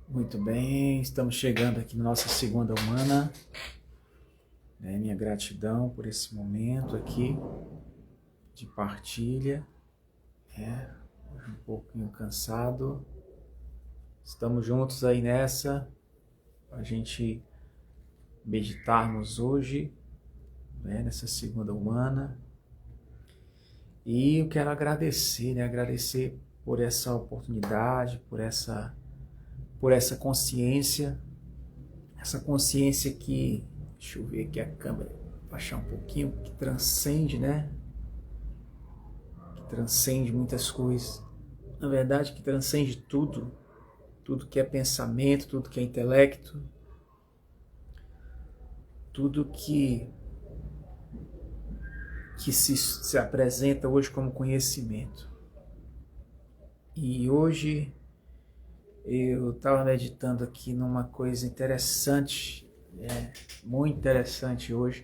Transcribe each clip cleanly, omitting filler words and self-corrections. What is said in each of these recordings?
Muito bem, estamos chegando aqui na nossa segunda humana. Minha gratidão por esse momento aqui de partilha. Um pouquinho cansado. Estamos juntos aí nessa, para a gente meditarmos hoje, nessa segunda humana. E eu quero agradecer, agradecer por essa oportunidade, por essa consciência, essa consciência que, deixa eu ver aqui a câmera, baixar um pouquinho, que transcende, que transcende muitas coisas, na verdade que transcende tudo que é pensamento, tudo que é intelecto, tudo que se apresenta hoje como conhecimento. E hoje eu estava meditando aqui numa coisa interessante, muito interessante hoje,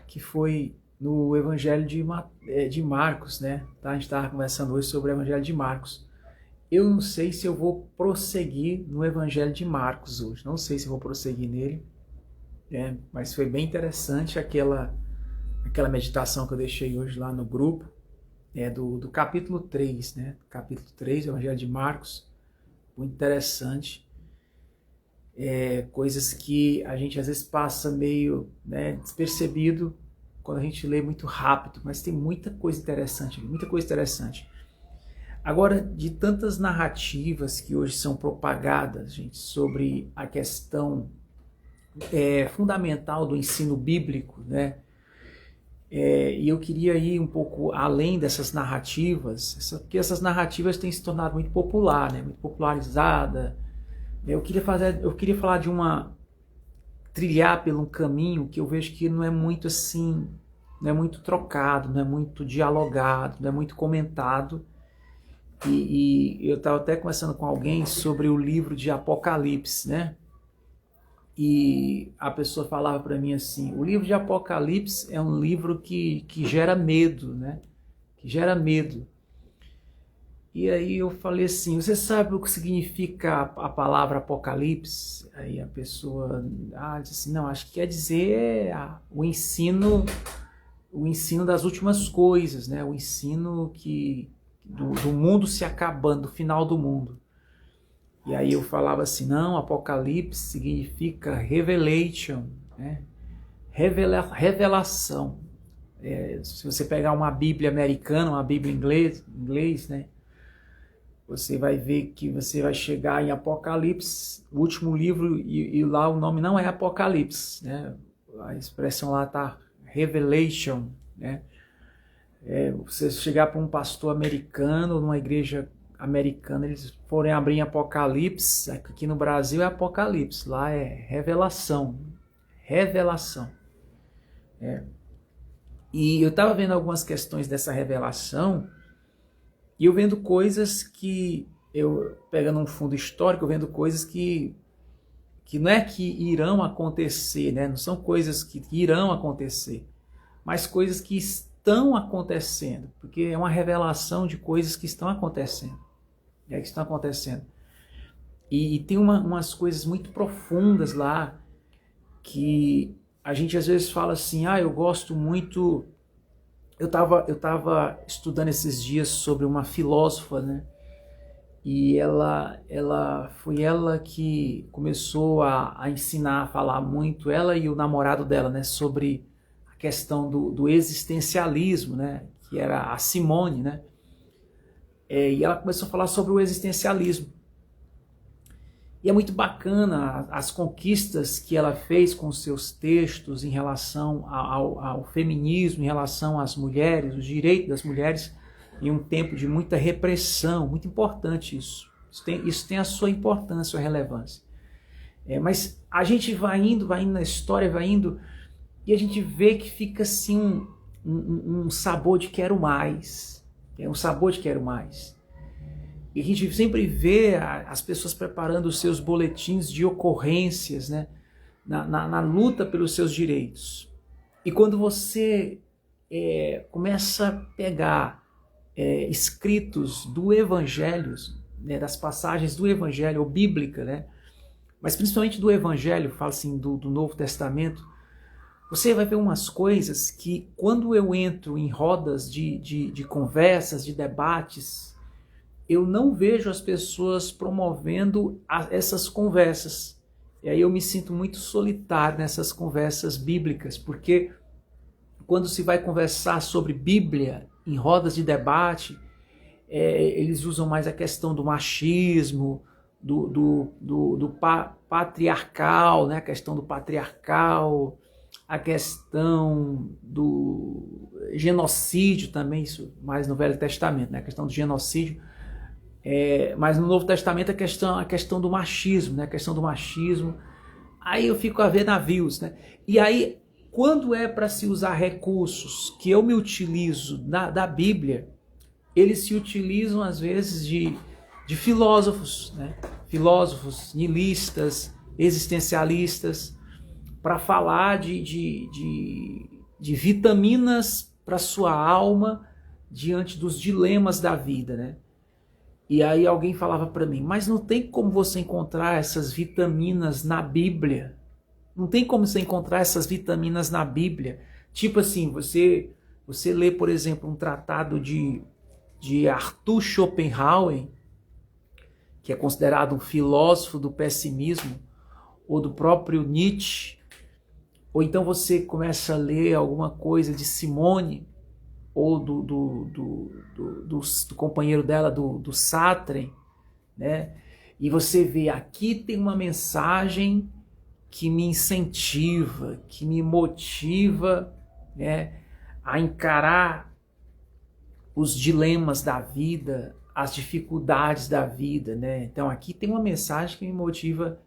que foi no Evangelho de Marcos, A gente estava conversando hoje sobre o Evangelho de Marcos. Eu não sei se eu vou prosseguir no Evangelho de Marcos hoje, não sei se vou prosseguir nele, mas foi bem interessante aquela meditação que eu deixei hoje lá no grupo, do capítulo 3, Capítulo 3 do Evangelho de Marcos. Muito interessante, coisas que a gente às vezes passa meio despercebido quando a gente lê muito rápido, mas tem muita coisa interessante ali, muita coisa interessante. Agora, de tantas narrativas que hoje são propagadas, gente, sobre a questão fundamental do ensino bíblico, e eu queria ir um pouco além dessas narrativas, porque essas narrativas têm se tornado muito popular, muito popularizada. Eu queria falar de trilhar por um caminho que eu vejo que não é muito assim, não é muito trocado, não é muito dialogado, não é muito comentado. E eu estava até conversando com alguém sobre o livro de Apocalipse, E a pessoa falava para mim assim, o livro de Apocalipse é um livro que gera medo, Que gera medo. E aí eu falei assim, você sabe o que significa a palavra Apocalipse? Aí a pessoa disse assim, não, acho que quer dizer o ensino das últimas coisas, O ensino do mundo se acabando, do final do mundo. E aí eu falava assim, não, Apocalipse significa revelation, revelação. Se você pegar uma Bíblia americana, uma Bíblia em inglês, você vai ver que você vai chegar em Apocalipse, o último livro, e lá o nome não é Apocalipse, A expressão lá está revelation, Você chegar para um pastor americano, numa igreja americana, eles forem abrir em Apocalipse, aqui no Brasil é Apocalipse, lá é revelação. E eu estava vendo algumas questões dessa revelação, e eu vendo coisas pegando um fundo histórico, eu vendo coisas que não é que irão acontecer, não são coisas que irão acontecer, mas coisas que estão acontecendo, porque é uma revelação de coisas que estão acontecendo. E tem umas coisas muito profundas lá, que a gente às vezes fala assim, eu gosto muito... Eu tava estudando esses dias sobre uma filósofa, E foi ela que começou a ensinar, a falar muito, ela e o namorado dela, sobre a questão do existencialismo, Que era a Simone, E ela começou a falar sobre o existencialismo. E é muito bacana as conquistas que ela fez com seus textos em relação ao feminismo, em relação às mulheres, os direitos das mulheres, em um tempo de muita repressão. Muito importante isso. Isso tem a sua importância, a sua relevância. Mas a gente vai indo na história, e a gente vê que fica assim um sabor de quero mais. Um sabor de quero mais. E a gente sempre vê as pessoas preparando os seus boletins de ocorrências, na luta pelos seus direitos. E quando você começa a pegar escritos do Evangelho, das passagens do Evangelho, ou bíblica, mas principalmente do Evangelho, fala assim, do Novo Testamento, você vai ver umas coisas que quando eu entro em rodas de conversas, de debates, eu não vejo as pessoas promovendo essas conversas. E aí eu me sinto muito solitário nessas conversas bíblicas, porque quando se vai conversar sobre Bíblia em rodas de debate, eles usam mais a questão do machismo, do patriarcal, né? A questão do patriarcal, a questão do genocídio também, isso mais no Velho Testamento, né? A questão do genocídio. Mas no Novo Testamento a questão do machismo, né? A questão do machismo. Aí eu fico a ver navios, né? E aí, quando é para se usar recursos que eu me utilizo da Bíblia, eles se utilizam às vezes de filósofos, né? Filósofos nihilistas, existencialistas, para falar de vitaminas para sua alma diante dos dilemas da vida, né? E aí alguém falava para mim, mas não tem como você encontrar essas vitaminas na Bíblia? Não tem como você encontrar essas vitaminas na Bíblia? Tipo assim, você lê, por exemplo, um tratado de Arthur Schopenhauer, que é considerado um filósofo do pessimismo, ou do próprio Nietzsche, ou então você começa a ler alguma coisa de Simone, ou do companheiro dela, do Sartre, né? E você vê, aqui tem uma mensagem que me incentiva, que me motiva, né, a encarar os dilemas da vida, as dificuldades da vida, né? Então aqui tem uma mensagem que me motiva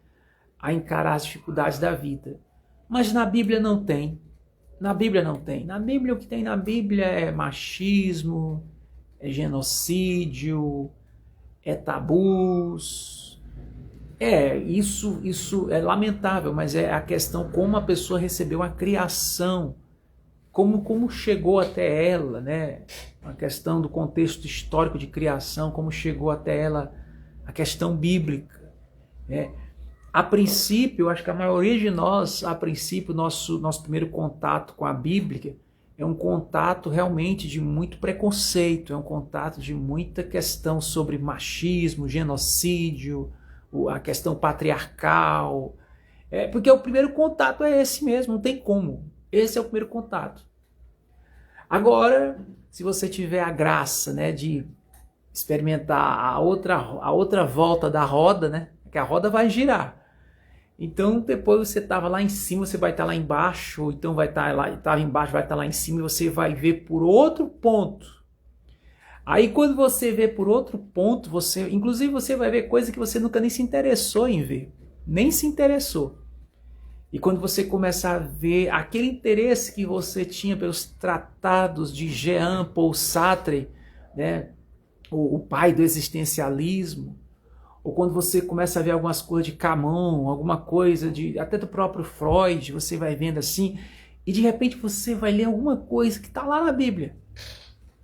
a encarar as dificuldades da vida. Mas na Bíblia não tem. Na Bíblia não tem. Na Bíblia, o que tem na Bíblia é machismo, é genocídio, é tabus. Isso é lamentável, mas é a questão como a pessoa recebeu a criação, como chegou até ela, né? A questão do contexto histórico de criação, como chegou até ela a questão bíblica, né? A princípio, eu acho que a maioria de nós, a princípio, nosso primeiro contato com a Bíblia é um contato realmente de muito preconceito, é um contato de muita questão sobre machismo, genocídio, a questão patriarcal, porque o primeiro contato é esse mesmo, não tem como. Esse é o primeiro contato. Agora, se você tiver a graça, né, de experimentar a outra volta da roda, né, que a roda vai girar. Então, depois você estava lá em cima, você vai estar lá embaixo, ou então vai estar lá, estava embaixo, vai estar lá em cima, e você vai ver por outro ponto. Aí, quando você vê por outro ponto, inclusive você vai ver coisa que você nunca nem se interessou em ver, nem se interessou. E quando você começar a ver aquele interesse que você tinha pelos tratados de Jean-Paul Sartre, né, o pai do existencialismo, ou quando você começa a ver algumas coisas de Camus, alguma coisa até do próprio Freud, você vai vendo assim, e de repente você vai ler alguma coisa que está lá na Bíblia.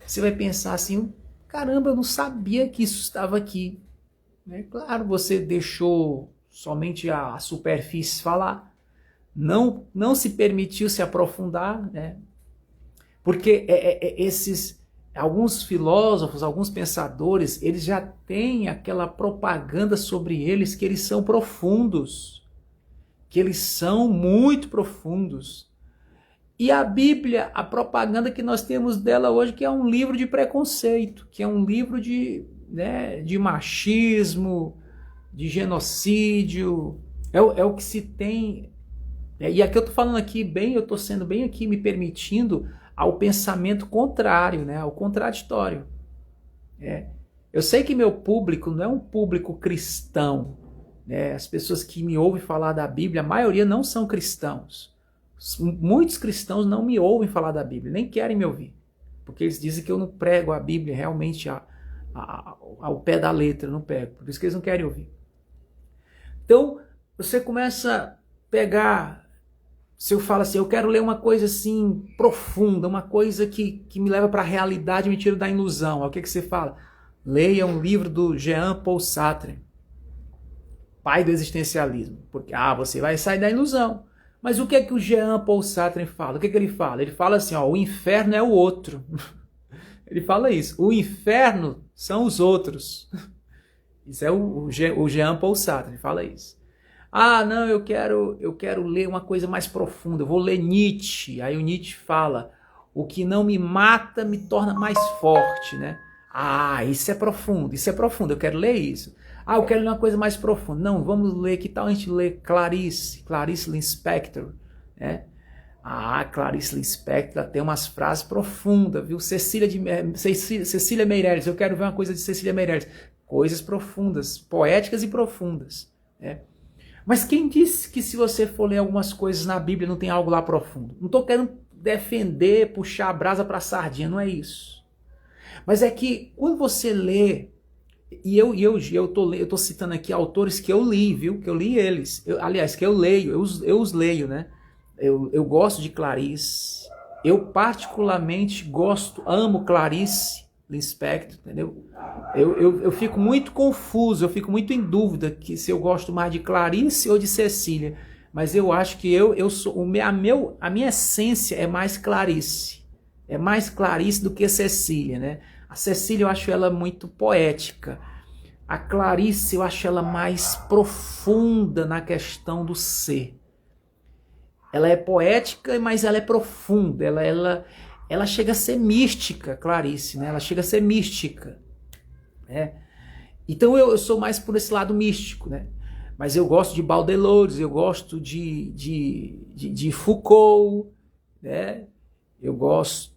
Você vai pensar assim, caramba, eu não sabia que isso estava aqui. Claro, você deixou somente a superfície falar, não se permitiu se aprofundar, né? Porque alguns filósofos, alguns pensadores, eles já têm aquela propaganda sobre eles que eles são profundos, que eles são muito profundos. E a Bíblia, a propaganda que nós temos dela hoje, que é um livro de preconceito, que é um livro de machismo, de genocídio, é o que se tem. E aqui eu estou falando aqui eu estou sendo bem aqui, me permitindo ao pensamento contrário, né, ao contraditório. Eu sei que meu público não é um público cristão, né? As pessoas que me ouvem falar da Bíblia, a maioria não são cristãos. Muitos cristãos não me ouvem falar da Bíblia, nem querem me ouvir, porque eles dizem que eu não prego a Bíblia realmente ao pé da letra, eu não prego, por isso que eles não querem ouvir. Então, você começa a pegar, se eu falo assim, eu quero ler uma coisa assim profunda, uma coisa que me leva para a realidade, me tira da ilusão, o que você fala? Leia um livro do Jean-Paul Sartre. pai do existencialismo. Porque, você vai sair da ilusão. Mas o que é que o Jean Paul Sartre fala? O que é que ele fala? Ele fala assim, o inferno é o outro. Ele fala isso. O inferno são os outros. Isso é o Jean Paul Sartre, ele fala isso. Não, eu quero ler uma coisa mais profunda, eu vou ler Nietzsche. Aí o Nietzsche fala, o que não me mata me torna mais forte, né? Isso é profundo, eu quero ler isso. Eu quero ler uma coisa mais profunda. Não, vamos ler, que tal a gente ler Clarice Lispector, né? Clarice Lispector tem umas frases profundas, viu? Cecília Meirelles, eu quero ver uma coisa de Cecília Meirelles. Coisas profundas, poéticas e profundas, né? Mas quem disse que se você for ler algumas coisas na Bíblia não tem algo lá profundo? Não estou querendo defender, puxar a brasa para a sardinha, não é isso. Mas é que quando você lê, e eu tô citando aqui autores que eu li, viu? Que eu li eles. Que eu leio, eu os leio, né? Eu gosto de Clarice. Eu particularmente amo Clarice Lispector, entendeu? Eu fico muito confuso, eu fico muito em dúvida que se eu gosto mais de Clarice ou de Cecília. Mas eu acho que a minha essência é mais Clarice. É mais Clarice do que Cecília, né? A Cecília eu acho ela muito poética. A Clarice eu acho ela mais profunda na questão do ser. Ela é poética, mas ela é profunda. Ela chega a ser mística, Clarice, né? Ela chega a ser mística, né? Então eu sou mais por esse lado místico, né? Mas eu gosto de Baudelaire, eu gosto de Foucault, né? Eu gosto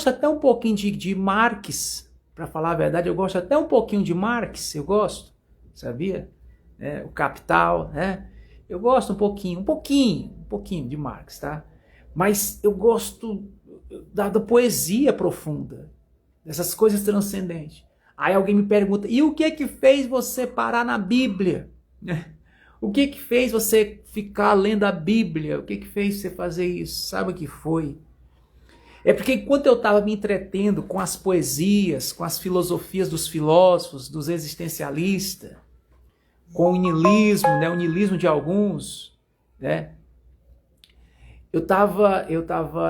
até um pouquinho de Marx, para falar a verdade, eu gosto até um pouquinho de Marx, eu gosto, sabia? O Capital, né? Eu gosto um pouquinho de Marx, tá? Mas eu gosto da poesia profunda, dessas coisas transcendentes. Aí alguém me pergunta, e o que fez você parar na Bíblia? O que fez você ficar lendo a Bíblia? O que fez você fazer isso? Sabe o que foi? É porque enquanto eu estava me entretendo com as poesias, com as filosofias dos filósofos, dos existencialistas, com o niilismo, né, o niilismo de alguns, né?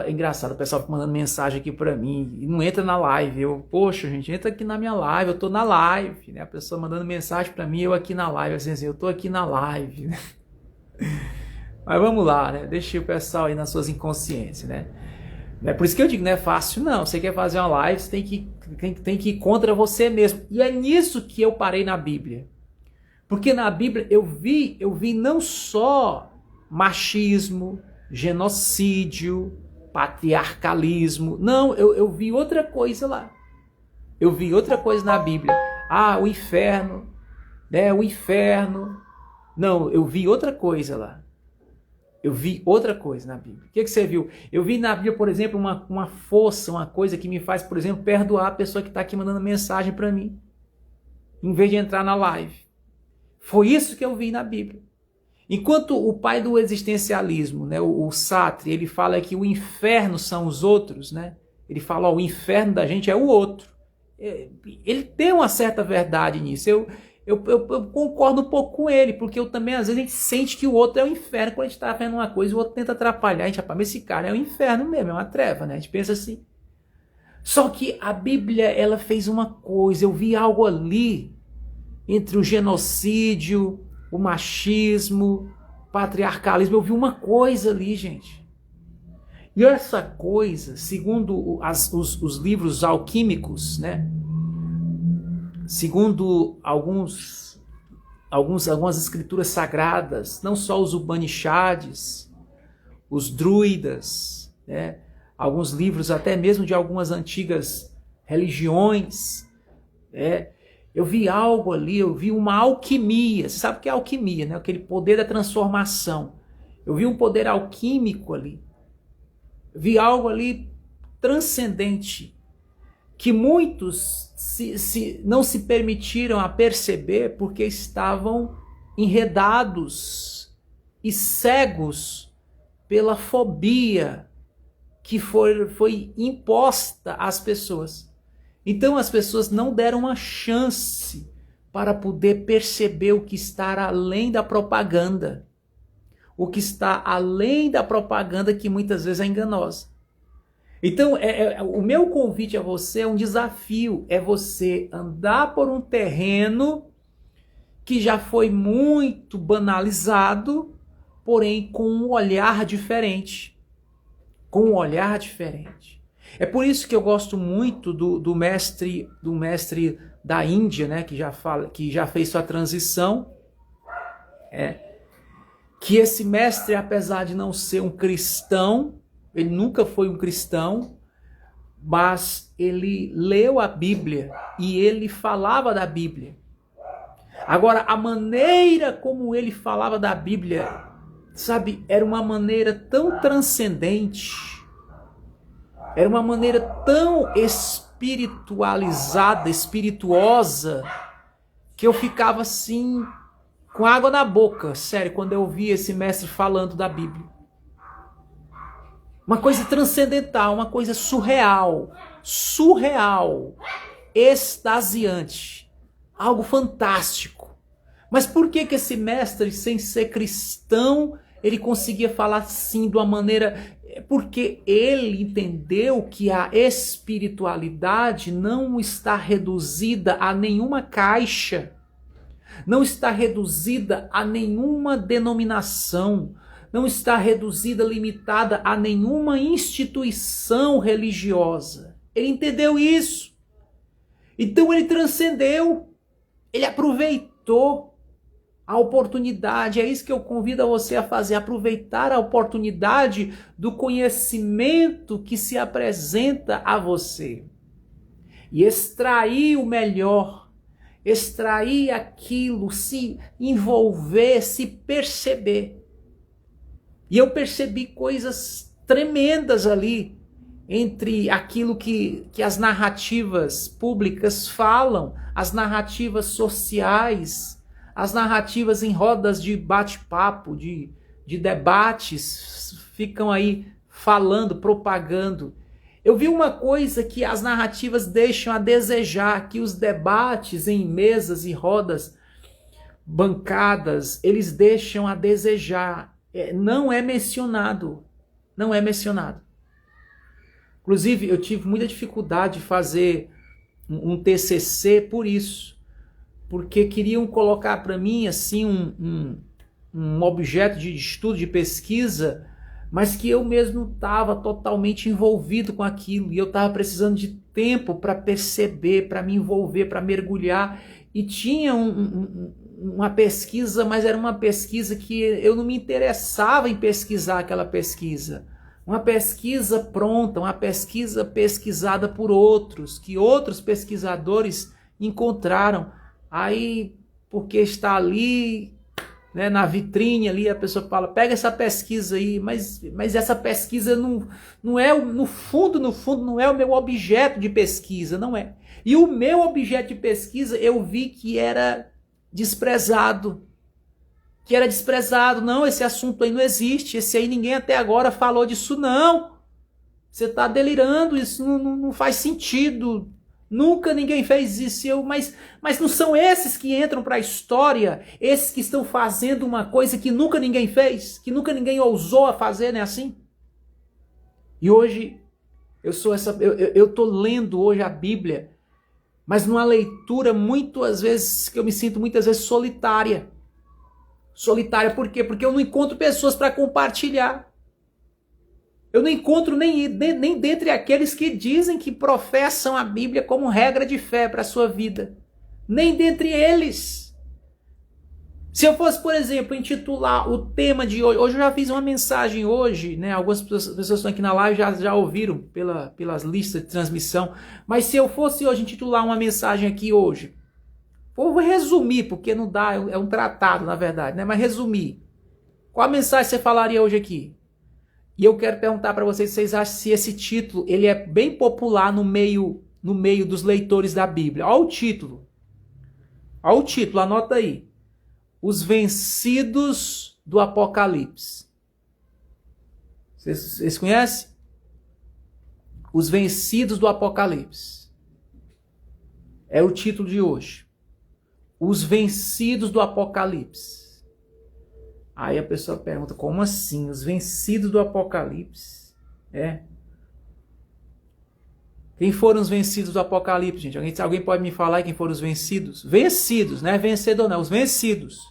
Engraçado, o pessoal mandando mensagem aqui pra mim, e não entra na live, poxa gente, entra aqui na minha live, eu tô na live, né, a pessoa mandando mensagem pra mim, eu aqui na live, assim, eu tô aqui na live, né? Mas vamos lá, né, deixa o pessoal aí nas suas inconsciências, né, é por isso que eu digo, não é fácil não, você quer fazer uma live, você tem que ir contra você mesmo, e é nisso que eu parei na Bíblia, porque na Bíblia eu vi não só machismo, genocídio, patriarcalismo. Não, eu vi outra coisa lá. Eu vi outra coisa na Bíblia. O inferno, né? O inferno. Não, eu vi outra coisa lá. Eu vi outra coisa na Bíblia. O que você viu? Eu vi na Bíblia, por exemplo, uma força, uma coisa que me faz, por exemplo, perdoar a pessoa que está aqui mandando mensagem para mim, em vez de entrar na live. Foi isso que eu vi na Bíblia. Enquanto o pai do existencialismo, né, o Sartre, ele fala que o inferno são os outros, né? Ele fala, o inferno da gente é o outro. Ele tem uma certa verdade nisso. Eu concordo um pouco com ele, porque eu também, às vezes, a gente sente que o outro é o inferno quando a gente está fazendo uma coisa e o outro tenta atrapalhar. A gente fala, mas esse cara é o inferno mesmo, é uma treva, né? A gente pensa assim. Só que a Bíblia, ela fez uma coisa, eu vi algo ali, entre o genocídio, o machismo, o patriarcalismo, eu vi uma coisa ali, gente. E essa coisa, segundo os livros alquímicos, né? Segundo algumas escrituras sagradas, não só os Upanishads, os druidas, né? Alguns livros até mesmo de algumas antigas religiões, né? Eu vi algo ali, eu vi uma alquimia. Você sabe o que é alquimia, né? Aquele poder da transformação. Eu vi um poder alquímico ali. Eu vi algo ali transcendente, que muitos não se permitiram a perceber porque estavam enredados e cegos pela fobia que foi imposta às pessoas. Então as pessoas não deram uma chance para poder perceber o que está além da propaganda. O que está além da propaganda, que muitas vezes é enganosa. Então, o meu convite a você é um desafio, é você andar por um terreno que já foi muito banalizado, porém com um olhar diferente. Com um olhar diferente. É por isso que eu gosto muito do mestre da Índia, né, que já fez sua transição. Que esse mestre, apesar de não ser um cristão, ele nunca foi um cristão, mas ele leu a Bíblia e ele falava da Bíblia. Agora, a maneira como ele falava da Bíblia, sabe, era uma maneira tão transcendente, era uma maneira tão espiritualizada, espirituosa, que eu ficava assim, com água na boca, sério, quando eu via esse mestre falando da Bíblia. Uma coisa transcendental, uma coisa surreal, extasiante, algo fantástico. Mas por que esse mestre, sem ser cristão, ele conseguia falar assim de uma maneira... Porque ele entendeu que a espiritualidade não está reduzida a nenhuma caixa, não está reduzida a nenhuma denominação, não está reduzida, limitada a nenhuma instituição religiosa. Ele entendeu isso. Então ele transcendeu, ele aproveitou a oportunidade. É isso que eu convido a você a fazer, aproveitar a oportunidade do conhecimento que se apresenta a você. E extrair o melhor, extrair aquilo, se envolver, se perceber. E eu percebi coisas tremendas ali, entre aquilo que as narrativas públicas falam, as narrativas sociais, as narrativas em rodas de bate-papo, de debates, ficam aí falando, propagando. Eu vi uma coisa que as narrativas deixam a desejar, que os debates em mesas e rodas, bancadas, eles deixam a desejar. Não é mencionado. Não é mencionado. Inclusive, eu tive muita dificuldade de fazer um TCC por isso. Porque queriam colocar para mim assim um objeto de estudo, de pesquisa, mas que eu mesmo estava totalmente envolvido com aquilo. E eu estava precisando de tempo para perceber, para me envolver, para mergulhar. E tinha uma pesquisa, mas era uma pesquisa que eu não me interessava em pesquisar aquela pesquisa. Uma pesquisa pronta, uma pesquisa pesquisada por outros, que outros pesquisadores encontraram. Aí, porque está ali, né, na vitrine ali, a pessoa fala, pega essa pesquisa aí, mas essa pesquisa não é, no fundo, não é o meu objeto de pesquisa, não é. E o meu objeto de pesquisa, eu vi que era desprezado. Não, esse assunto aí não existe, esse aí ninguém até agora falou disso, não. Você está delirando, isso não faz sentido. Nunca ninguém fez isso, mas não são esses que entram para a história, esses que estão fazendo uma coisa que nunca ninguém fez, que nunca ninguém ousou a fazer, não é assim? E hoje, eu estou lendo hoje a Bíblia, mas numa leitura muitas vezes, que eu me sinto muitas vezes solitária. Solitária por quê? Porque eu não encontro pessoas para compartilhar. Eu não encontro nem dentre aqueles que dizem que professam a Bíblia como regra de fé para a sua vida. Nem dentre eles. Se eu fosse, por exemplo, intitular o tema de hoje, hoje eu já fiz uma mensagem hoje, né? Algumas pessoas estão aqui na live já ouviram pelas listas de transmissão, mas se eu fosse hoje intitular uma mensagem aqui hoje, vou resumir, porque não dá, é um tratado na verdade, né? Mas resumir. Qual a mensagem você falaria hoje aqui? E eu quero perguntar para vocês, vocês acham se esse título ele é bem popular no meio dos leitores da Bíblia? Olha o título. Olha o título, anota aí. Os vencidos do Apocalipse. Vocês conhecem? Os vencidos do Apocalipse. É o título de hoje. os vencidos do Apocalipse. Aí a pessoa pergunta, como assim? Os vencidos do Apocalipse? Quem foram os vencidos do Apocalipse, gente? Alguém pode me falar quem foram os vencidos? Vencidos, não é vencedor não, os vencidos.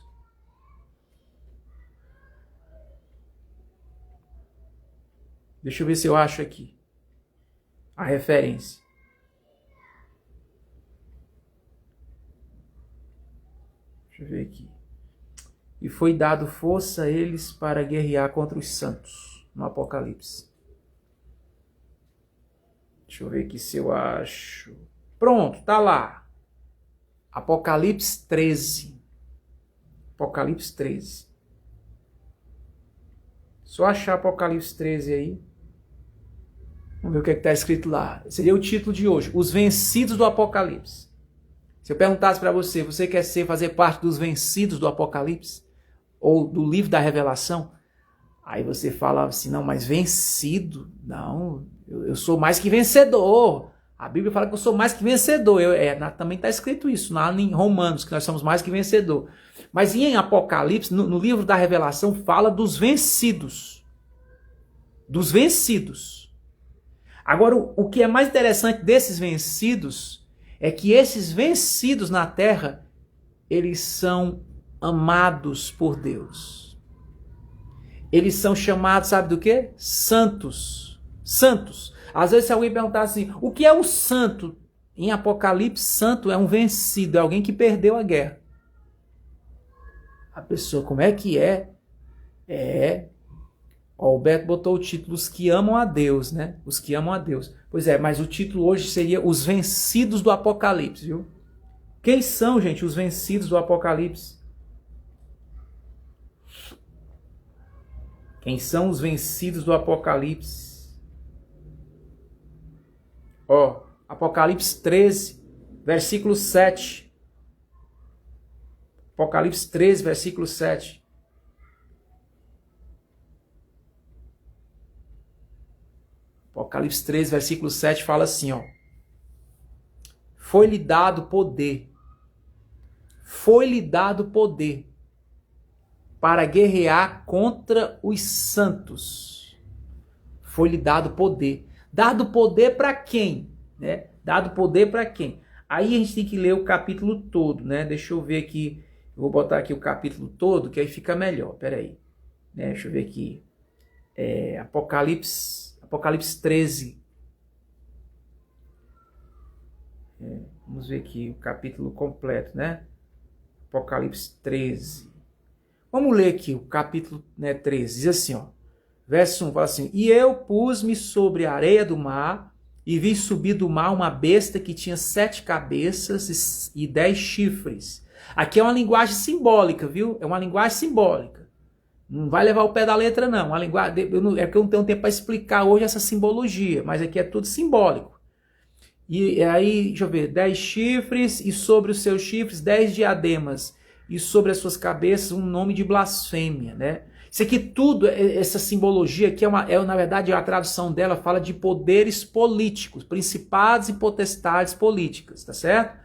Deixa eu ver se eu acho aqui a referência. Deixa eu ver aqui. E foi dado força a eles para guerrear contra os santos, no Apocalipse. Deixa eu ver aqui se eu acho. Pronto, tá lá. Apocalipse 13. Apocalipse 13. Só achar Apocalipse 13 aí. Vamos ver o que está escrito lá. Seria o título de hoje. Os vencidos do Apocalipse. Se eu perguntasse para você, você quer fazer parte dos vencidos do Apocalipse? Ou do livro da Revelação? Aí você falava assim, não, mas vencido? Não, eu sou mais que vencedor. A Bíblia fala que eu sou mais que vencedor. Também está escrito isso lá em Romanos, que nós somos mais que vencedor. Mas em Apocalipse, no livro da Revelação, fala dos vencidos. Dos vencidos. Agora, o que é mais interessante desses vencidos é que esses vencidos na terra, eles são amados por Deus. Eles são chamados, sabe do quê? Santos. Santos. Às vezes se alguém perguntar assim, o que é um santo? Em Apocalipse, santo é um vencido, é alguém que perdeu a guerra. A pessoa, como é que é? Ó, o Beto botou o título, os que amam a Deus, né? Os que amam a Deus. Pois é, mas o título hoje seria os vencidos do Apocalipse, viu? Quem são, gente, os vencidos do Apocalipse? Quem são os vencidos do Apocalipse? Ó, Apocalipse 13, versículo 7. Apocalipse 13, versículo 7. Apocalipse 13, versículo 7 fala assim, ó. Foi-lhe dado poder. Foi-lhe dado poder para guerrear contra os santos. Foi-lhe dado poder. Dado poder para quem? Né? Dado poder para quem? Aí a gente tem que ler o capítulo todo, né? Deixa eu ver aqui. Eu vou botar aqui o capítulo todo, que aí fica melhor. Peraí. Né? Deixa eu ver aqui. Apocalipse 13. Vamos ver aqui o capítulo completo, né? Apocalipse 13. Vamos ler aqui o capítulo 13. Diz assim, ó. Verso 1 fala assim: E eu pus-me sobre a areia do mar, e vi subir do mar uma besta que tinha 7 cabeças e 10 chifres. Aqui é uma linguagem simbólica, viu? É uma linguagem simbólica. Não vai levar o pé da letra, não. É porque eu não tenho tempo para explicar hoje essa simbologia, mas aqui é tudo simbólico. E aí, deixa eu ver, 10 chifres, e sobre os seus chifres 10 diademas, e sobre as suas cabeças um nome de blasfêmia, né? Isso aqui tudo, essa simbologia aqui na verdade, a tradução dela fala de poderes políticos, principados e potestades políticas, tá certo?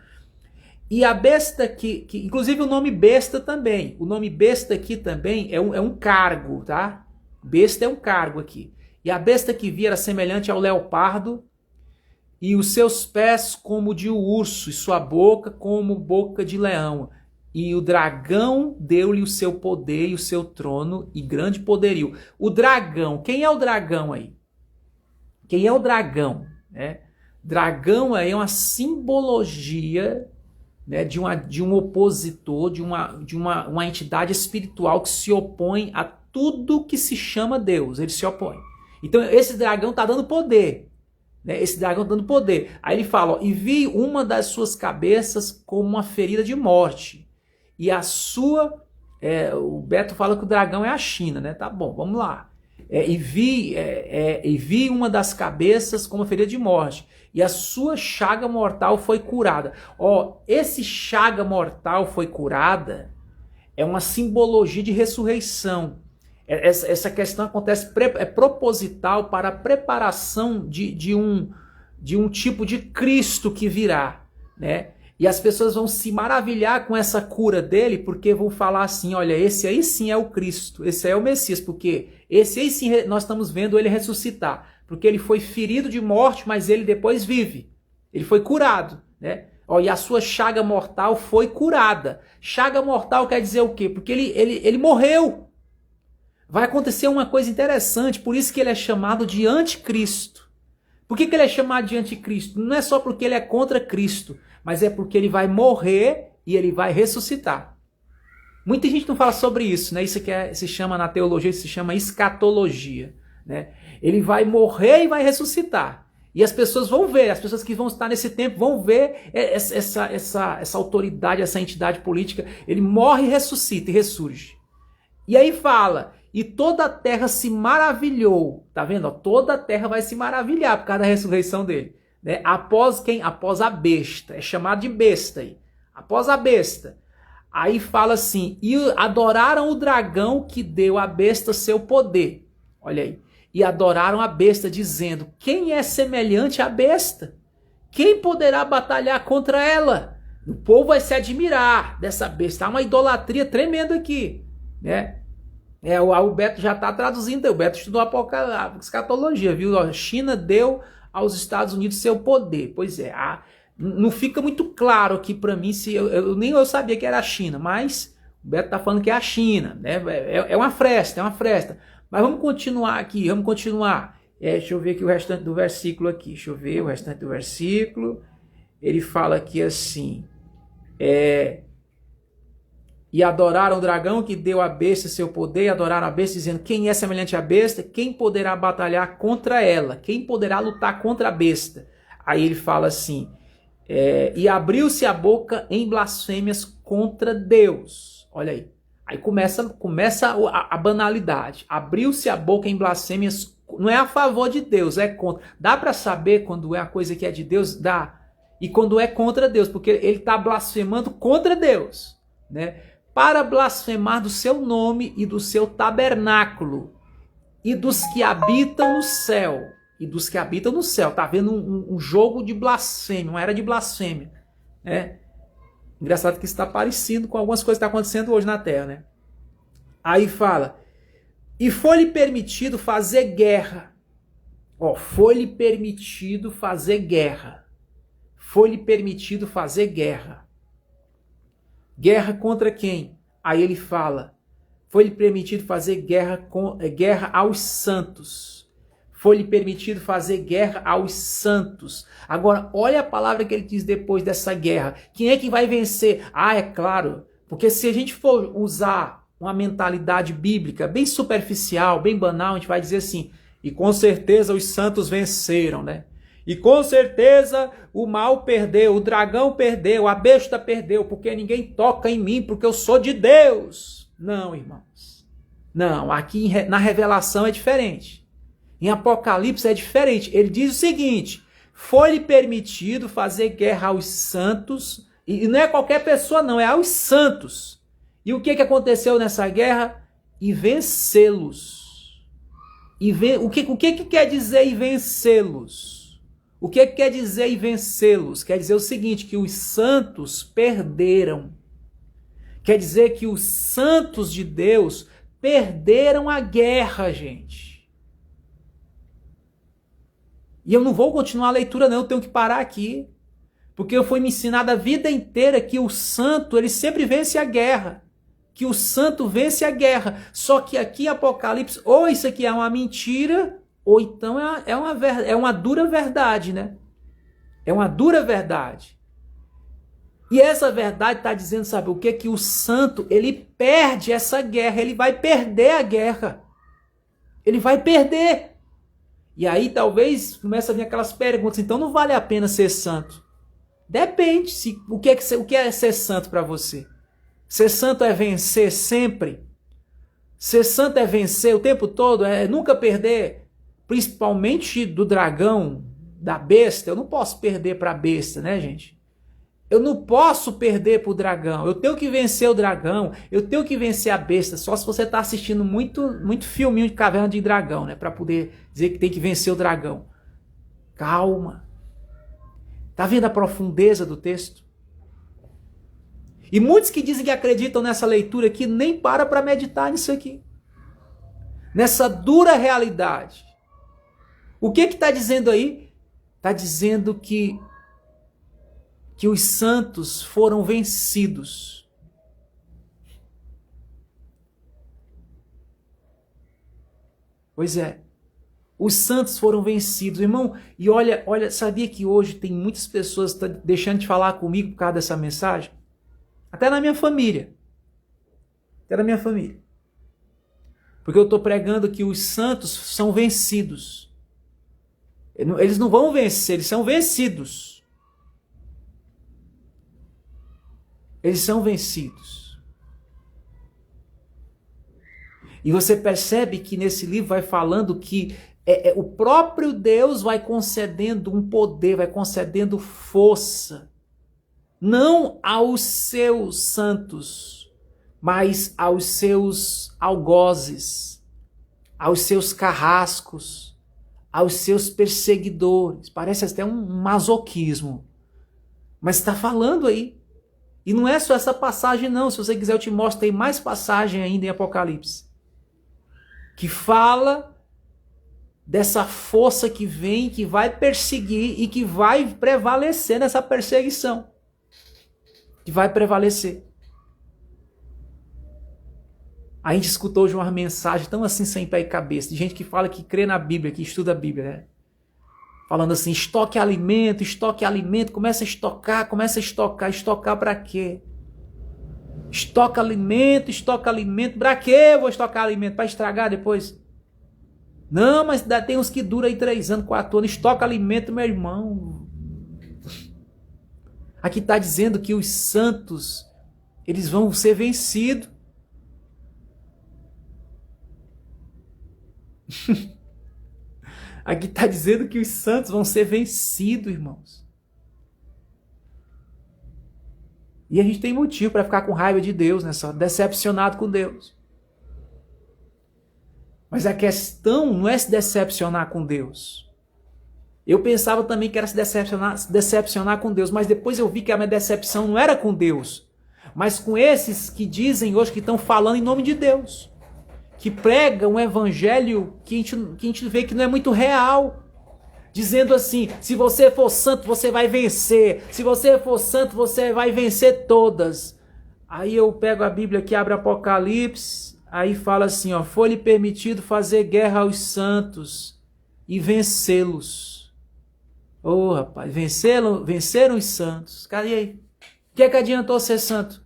E a besta que inclusive o nome besta também, o nome besta aqui também é um cargo, tá? Besta é um cargo aqui. E a besta que vi era semelhante ao leopardo, e os seus pés como de urso, e sua boca como boca de leão. E o dragão deu-lhe o seu poder e o seu trono e grande poderio. O dragão, quem é o dragão aí? Quem é o dragão? Né? Dragão aí é uma simbologia, né, de um opositor, de uma entidade espiritual que se opõe a tudo que se chama Deus. Ele se opõe. Então esse dragão está dando poder. Né? Esse dragão está dando poder. Aí ele fala, ó, e vi uma das suas cabeças como uma ferida de morte. E a sua... o Beto fala que o dragão é a China, né? Tá bom, vamos lá. E vi uma das cabeças como uma ferida de morte. E a sua chaga mortal foi curada. Ó, esse chaga mortal foi curada é uma simbologia de ressurreição. Essa questão acontece, é proposital para a preparação de um tipo de Cristo que virá, né? E as pessoas vão se maravilhar com essa cura dele, porque vão falar assim, olha, esse aí sim é o Cristo, esse aí é o Messias, porque esse aí sim nós estamos vendo ele ressuscitar, porque ele foi ferido de morte, mas ele depois vive, ele foi curado, né? Ó, e a sua chaga mortal foi curada. Chaga mortal quer dizer o quê? Porque ele morreu. Vai acontecer uma coisa interessante, por isso que ele é chamado de anticristo. Por que ele é chamado de anticristo? Não é só porque ele é contra Cristo, mas é porque ele vai morrer e ele vai ressuscitar. Muita gente não fala sobre isso, né? Isso que se chama na teologia, se chama escatologia, né? Ele vai morrer e vai ressuscitar. E as pessoas vão ver, as pessoas que vão estar nesse tempo vão ver essa autoridade, essa entidade política. Ele morre e ressuscita e ressurge. E aí fala, e toda a terra se maravilhou. Tá vendo? Toda a terra vai se maravilhar por causa da ressurreição dele. Né? Após quem? Após a besta. É chamado de besta aí. Após a besta. Aí fala assim, e adoraram o dragão que deu à besta seu poder. Olha aí. E adoraram a besta, dizendo, quem é semelhante à besta? Quem poderá batalhar contra ela? O povo vai se admirar dessa besta. Há uma idolatria tremenda aqui, né? O Beto já está traduzindo, o Beto estudou a escatologia, viu? A China deu aos Estados Unidos seu poder. Pois é, não fica muito claro aqui para mim, se nem eu sabia que era a China, mas o Beto está falando que é a China, né? É uma fresta, é uma fresta. Mas vamos continuar aqui, vamos continuar. Deixa eu ver aqui o restante do versículo aqui. Deixa eu ver o restante do versículo. Ele fala aqui assim. E adoraram o dragão que deu à besta seu poder, e adoraram a besta, dizendo, quem é semelhante à besta? Quem poderá batalhar contra ela? Quem poderá lutar contra a besta? Aí ele fala assim, e abriu-se a boca em blasfêmias contra Deus. Olha aí. Aí começa a banalidade. Abriu-se a boca em blasfêmias, não é a favor de Deus, é contra. Dá para saber quando é a coisa que é de Deus? Dá. E quando é contra Deus, porque ele está blasfemando contra Deus, né? Para blasfemar do seu nome e do seu tabernáculo, e dos que habitam no céu. E dos que habitam no céu. Está vendo um jogo de blasfêmia, uma era de blasfêmia, né? Engraçado que isso está parecido com algumas coisas que estão acontecendo hoje na Terra, né? Aí fala, e foi-lhe permitido fazer guerra. Foi-lhe permitido fazer guerra. Foi-lhe permitido fazer guerra. Guerra contra quem? Aí ele fala, foi-lhe permitido fazer guerra aos santos. Foi-lhe permitido fazer guerra aos santos. Agora, olha a palavra que ele diz depois dessa guerra. Quem é que vai vencer? É claro, porque se a gente for usar uma mentalidade bíblica bem superficial, bem banal, a gente vai dizer assim, e com certeza os santos venceram, né? E com certeza o mal perdeu, o dragão perdeu, a besta perdeu, porque ninguém toca em mim, porque eu sou de Deus. Não, irmãos. Não, aqui na revelação é diferente. Em Apocalipse é diferente. Ele diz o seguinte, foi-lhe permitido fazer guerra aos santos, e não é qualquer pessoa não, é aos santos. E o que aconteceu nessa guerra? E vencê-los. O que quer dizer e vencê-los? O que quer dizer e vencê-los? Quer dizer o seguinte, que os santos perderam. Quer dizer que os santos de Deus perderam a guerra, gente. E eu não vou continuar a leitura não, eu tenho que parar aqui. Porque eu fui me ensinado a vida inteira que o santo, ele sempre vence a guerra. Que o santo vence a guerra. Só que aqui em Apocalipse, ou isso aqui é uma mentira, ou então é uma dura verdade, né? É uma dura verdade. E essa verdade está dizendo, sabe o quê? Que o santo, ele perde essa guerra, ele vai perder a guerra. Ele vai perder. E aí talvez comece a vir aquelas perguntas, então não vale a pena ser santo? Depende, o que é ser santo para você? Ser santo é vencer sempre? Ser santo é vencer o tempo todo? É nunca perder? Principalmente do dragão, da besta. Eu não posso perder para a besta, né, gente? Eu não posso perder para o dragão. Eu tenho que vencer o dragão. Eu tenho que vencer a besta. Só se você está assistindo muito filminho de Caverna de Dragão, né? Para poder dizer que tem que vencer o dragão. Calma. Tá vendo a profundeza do texto? E muitos que dizem que acreditam nessa leitura aqui nem param para meditar nisso aqui. Nessa dura realidade. O que está dizendo aí? Está dizendo que os santos foram vencidos. Pois é. Os santos foram vencidos, irmão. E olha, sabia que hoje tem muitas pessoas que estão deixando de falar comigo por causa dessa mensagem? Até na minha família. Até na minha família. Porque eu estou pregando que os santos são vencidos. Eles não vão vencer, eles são vencidos. Eles são vencidos. E você percebe que nesse livro vai falando que o próprio Deus vai concedendo um poder, vai concedendo força. Não aos seus santos, mas aos seus algozes, aos seus carrascos, aos seus perseguidores. Parece até um masoquismo. Mas está falando aí. E não é só essa passagem não. Se você quiser eu te mostro, tem mais passagem ainda em Apocalipse. Que fala dessa força que vem, que vai perseguir e que vai prevalecer nessa perseguição. Que vai prevalecer. A gente escutou hoje uma mensagem tão assim sem pé e cabeça, de gente que fala que crê na Bíblia, que estuda a Bíblia, né? Falando assim, estoque alimento, começa a estocar. Estocar para quê? Estoca alimento, para quê eu vou estocar alimento? Para estragar depois? Não, mas tem uns que duram aí 3 anos, 4 anos, estoca alimento, meu irmão. Aqui está dizendo que os santos, eles vão ser vencidos. Aqui está dizendo que os santos vão ser vencidos, irmãos. E a gente tem motivo para ficar com raiva de Deus, né? Só decepcionado com Deus. Mas a questão não é se decepcionar com Deus. Eu pensava também que era se decepcionar com Deus, mas depois eu vi que a minha decepção não era com Deus, mas com esses que dizem hoje que estão falando em nome de Deus. Que prega um evangelho que a gente vê que não é muito real. Dizendo assim, se você for santo, você vai vencer. Se você for santo, você vai vencer todas. Aí eu pego a Bíblia aqui, abro Apocalipse, aí fala assim, ó, foi-lhe permitido fazer guerra aos santos e vencê-los. Ô, rapaz, venceram os santos. Cadê aí? O que é que adiantou ser santo?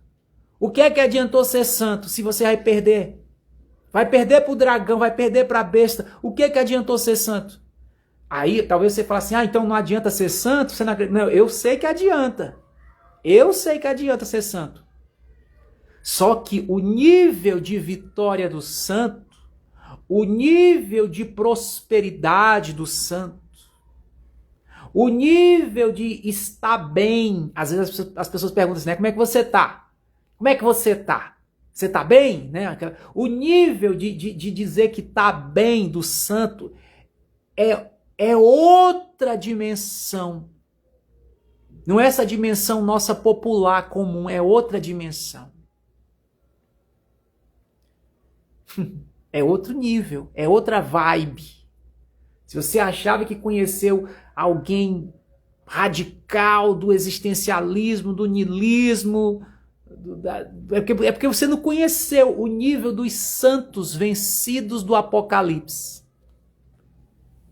O que é que adiantou ser santo se você vai perder? Vai perder para o dragão, vai perder para a besta. O que é que adiantou ser santo? Aí talvez você fale assim, então não adianta ser santo? Você não acredita? Não, eu sei que adianta. Eu sei que adianta ser santo. Só que o nível de vitória do santo, o nível de prosperidade do santo, o nível de estar bem, às vezes as pessoas perguntam assim, né, como é que você está? Como é que você está? Você está bem? Né? O nível de dizer que está bem do santo é outra dimensão. Não é essa dimensão nossa popular comum, é outra dimensão. É outro nível, é outra vibe. Se você achava que conheceu alguém radical do existencialismo, do niilismo, é porque você não conheceu o nível dos santos vencidos do Apocalipse.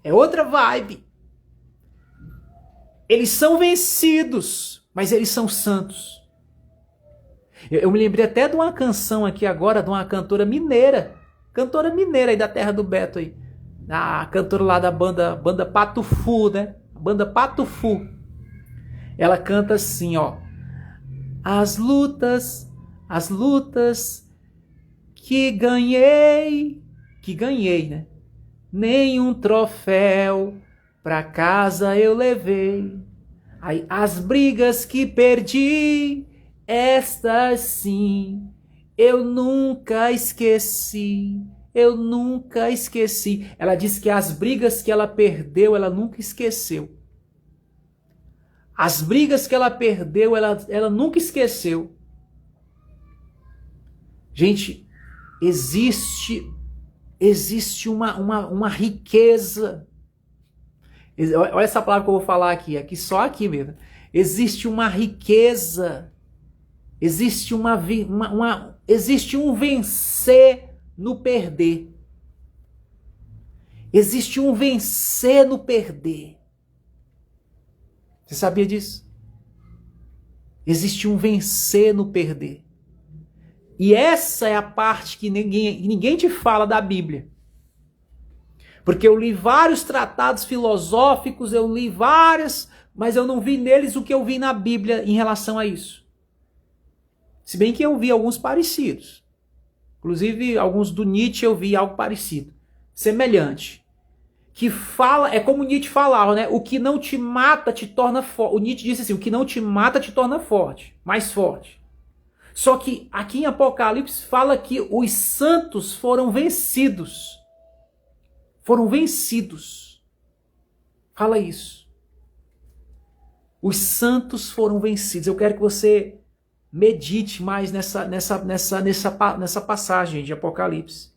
É outra vibe. Eles são vencidos, mas eles são santos. Eu me lembrei até de uma canção aqui agora, de uma cantora mineira aí da terra do Beto aí. A cantora lá da banda Patufu, né? A banda Patufu. Ela canta assim, ó. As lutas que ganhei, né? Nenhum troféu pra casa eu levei. Aí, as brigas que perdi, estas sim, eu nunca esqueci. Ela disse que as brigas que ela perdeu, ela nunca esqueceu. As brigas que ela perdeu, ela nunca esqueceu. Gente, existe uma riqueza. Olha essa palavra que eu vou falar aqui só aqui mesmo. Existe uma riqueza, existe existe um vencer no perder. Existe um vencer no perder. Você sabia disso? Existe um vencer no perder. E essa é a parte que ninguém te fala da Bíblia. Porque eu li vários tratados filosóficos, eu li várias, mas eu não vi neles o que eu vi na Bíblia em relação a isso. Se bem que eu vi alguns parecidos. Inclusive, alguns do Nietzsche eu vi algo parecido. Semelhante. Que fala, é como Nietzsche falava, né? O que não te mata te torna forte. O Nietzsche disse assim, o que não te mata te torna forte, mais forte. Só que aqui em Apocalipse fala que os santos foram vencidos. Foram vencidos. Fala isso. Os santos foram vencidos. Eu quero que você medite mais nessa passagem de Apocalipse.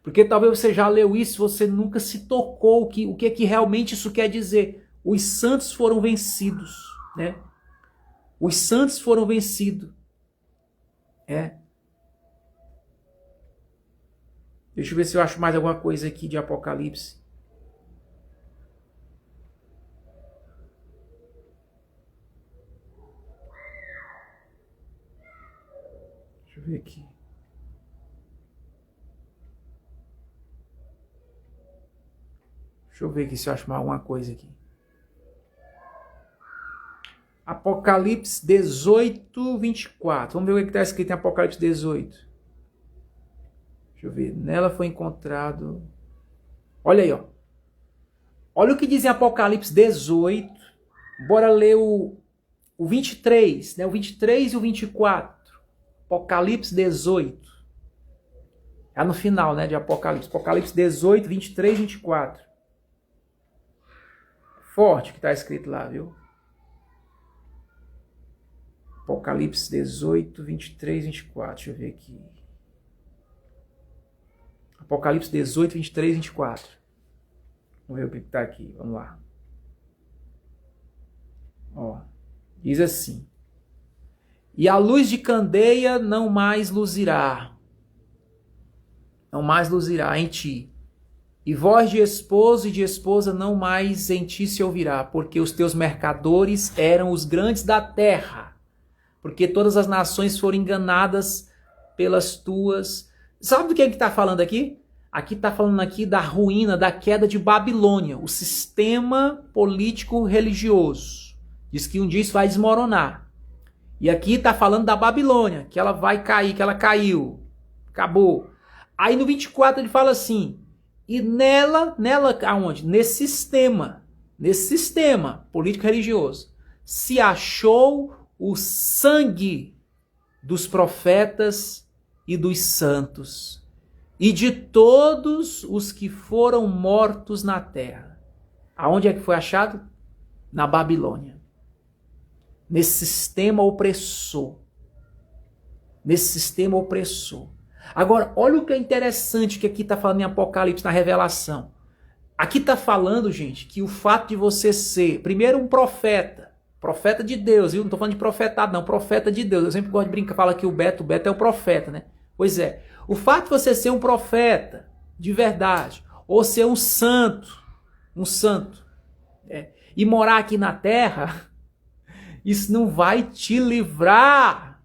Porque talvez você já leu isso, você nunca se tocou o que é que realmente isso quer dizer. Os santos foram vencidos, né? Os santos foram vencidos. Deixa eu ver se eu acho mais alguma coisa aqui de Apocalipse. Deixa eu ver aqui. Deixa eu ver aqui se eu acho mais alguma coisa aqui. Apocalipse 18, 24. Vamos ver o que está escrito em Apocalipse 18. Deixa eu ver. Nela foi encontrado... Olha aí, ó. Olha o que diz em Apocalipse 18. Bora ler o 23, né? O 23 e o 24. Apocalipse 18. É no final, né, de Apocalipse. Apocalipse 18, 23 e 24. Forte que está escrito lá, viu? Apocalipse 18, 23 e 24. Deixa eu ver aqui. Apocalipse 18, 23 e 24. Vamos ver o que está aqui. Vamos lá. Ó, diz assim. E a luz de candeia não mais luzirá. Não mais luzirá em ti. E voz de esposo e de esposa não mais em ti se ouvirá. Porque os teus mercadores eram os grandes da terra. Porque todas as nações foram enganadas pelas tuas... Sabe do que está falando aqui? Aqui está falando aqui da ruína, da queda de Babilônia. O sistema político religioso. Diz que um dia isso vai desmoronar. E aqui está falando da Babilônia, que ela vai cair, que ela caiu. Acabou. Aí no 24 ele fala assim, e nela aonde? Nesse sistema político religioso, se achou o sangue dos profetas e dos santos, e de todos os que foram mortos na terra. Aonde é que foi achado? Na Babilônia. Nesse sistema opressor. Nesse sistema opressor. Agora, olha o que é interessante que aqui está falando em Apocalipse, na Revelação. Aqui está falando, gente, que o fato de você ser, primeiro, um profeta de Deus, viu? Não estou falando de profetado, não, profeta de Deus. Eu sempre gosto de brincar, fala que o Beto é o profeta, né? Pois é, o fato de você ser um profeta de verdade, ou ser um santo, e morar aqui na terra, isso não vai te livrar,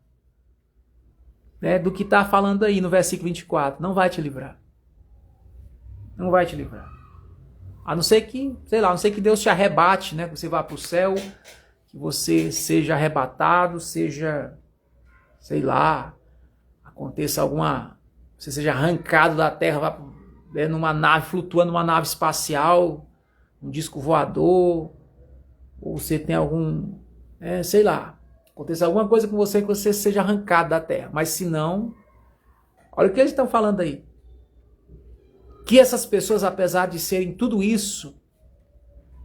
né, do que está falando aí no versículo 24. Não vai te livrar. Não vai te livrar. A não ser que, sei lá, a não ser que Deus te arrebate, né? Que você vá para o céu, que você seja arrebatado, seja, sei lá, aconteça alguma... Você seja arrancado da terra, vá numa nave, flutuando numa nave espacial, um disco voador, ou você tem algum... sei lá, aconteça alguma coisa com você que você seja arrancado da terra. Mas se não, olha o que eles estão falando aí. Que essas pessoas, apesar de serem tudo isso,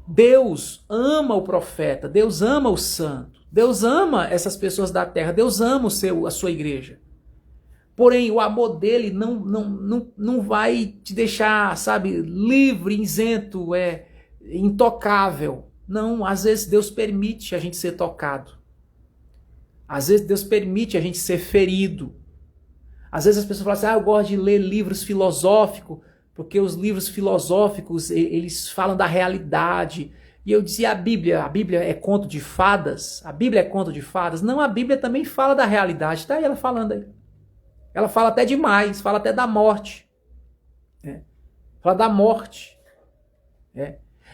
Deus ama o profeta, Deus ama o santo, Deus ama essas pessoas da terra, Deus ama a sua igreja. Porém, o amor dele não vai te deixar, sabe, livre, isento, intocável. Não, às vezes Deus permite a gente ser tocado. Às vezes Deus permite a gente ser ferido. Às vezes as pessoas falam assim, eu gosto de ler livros filosóficos, porque os livros filosóficos, eles falam da realidade. E eu dizia, a Bíblia é conto de fadas? A Bíblia é conto de fadas? Não, a Bíblia também fala da realidade. Está aí ela falando aí. Ela fala até demais, fala até da morte. Fala da morte.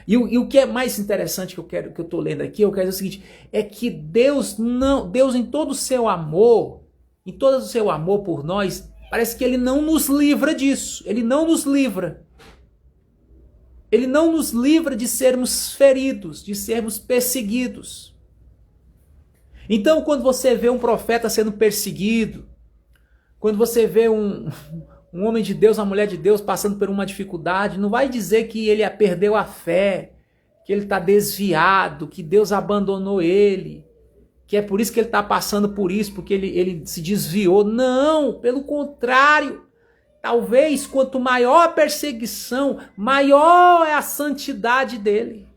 E o que é mais interessante que eu estou lendo aqui, eu quero dizer o seguinte, é que Deus em todo o seu amor, em todo o seu amor por nós, parece que Ele não nos livra disso. Ele não nos livra. Ele não nos livra de sermos feridos, de sermos perseguidos. Então, quando você vê um profeta sendo perseguido, quando você vê um homem de Deus, uma mulher de Deus passando por uma dificuldade, não vai dizer que ele perdeu a fé, que ele está desviado, que Deus abandonou ele, que é por isso que ele está passando por isso, porque ele se desviou. Não, pelo contrário. Talvez quanto maior a perseguição, maior é a santidade dele.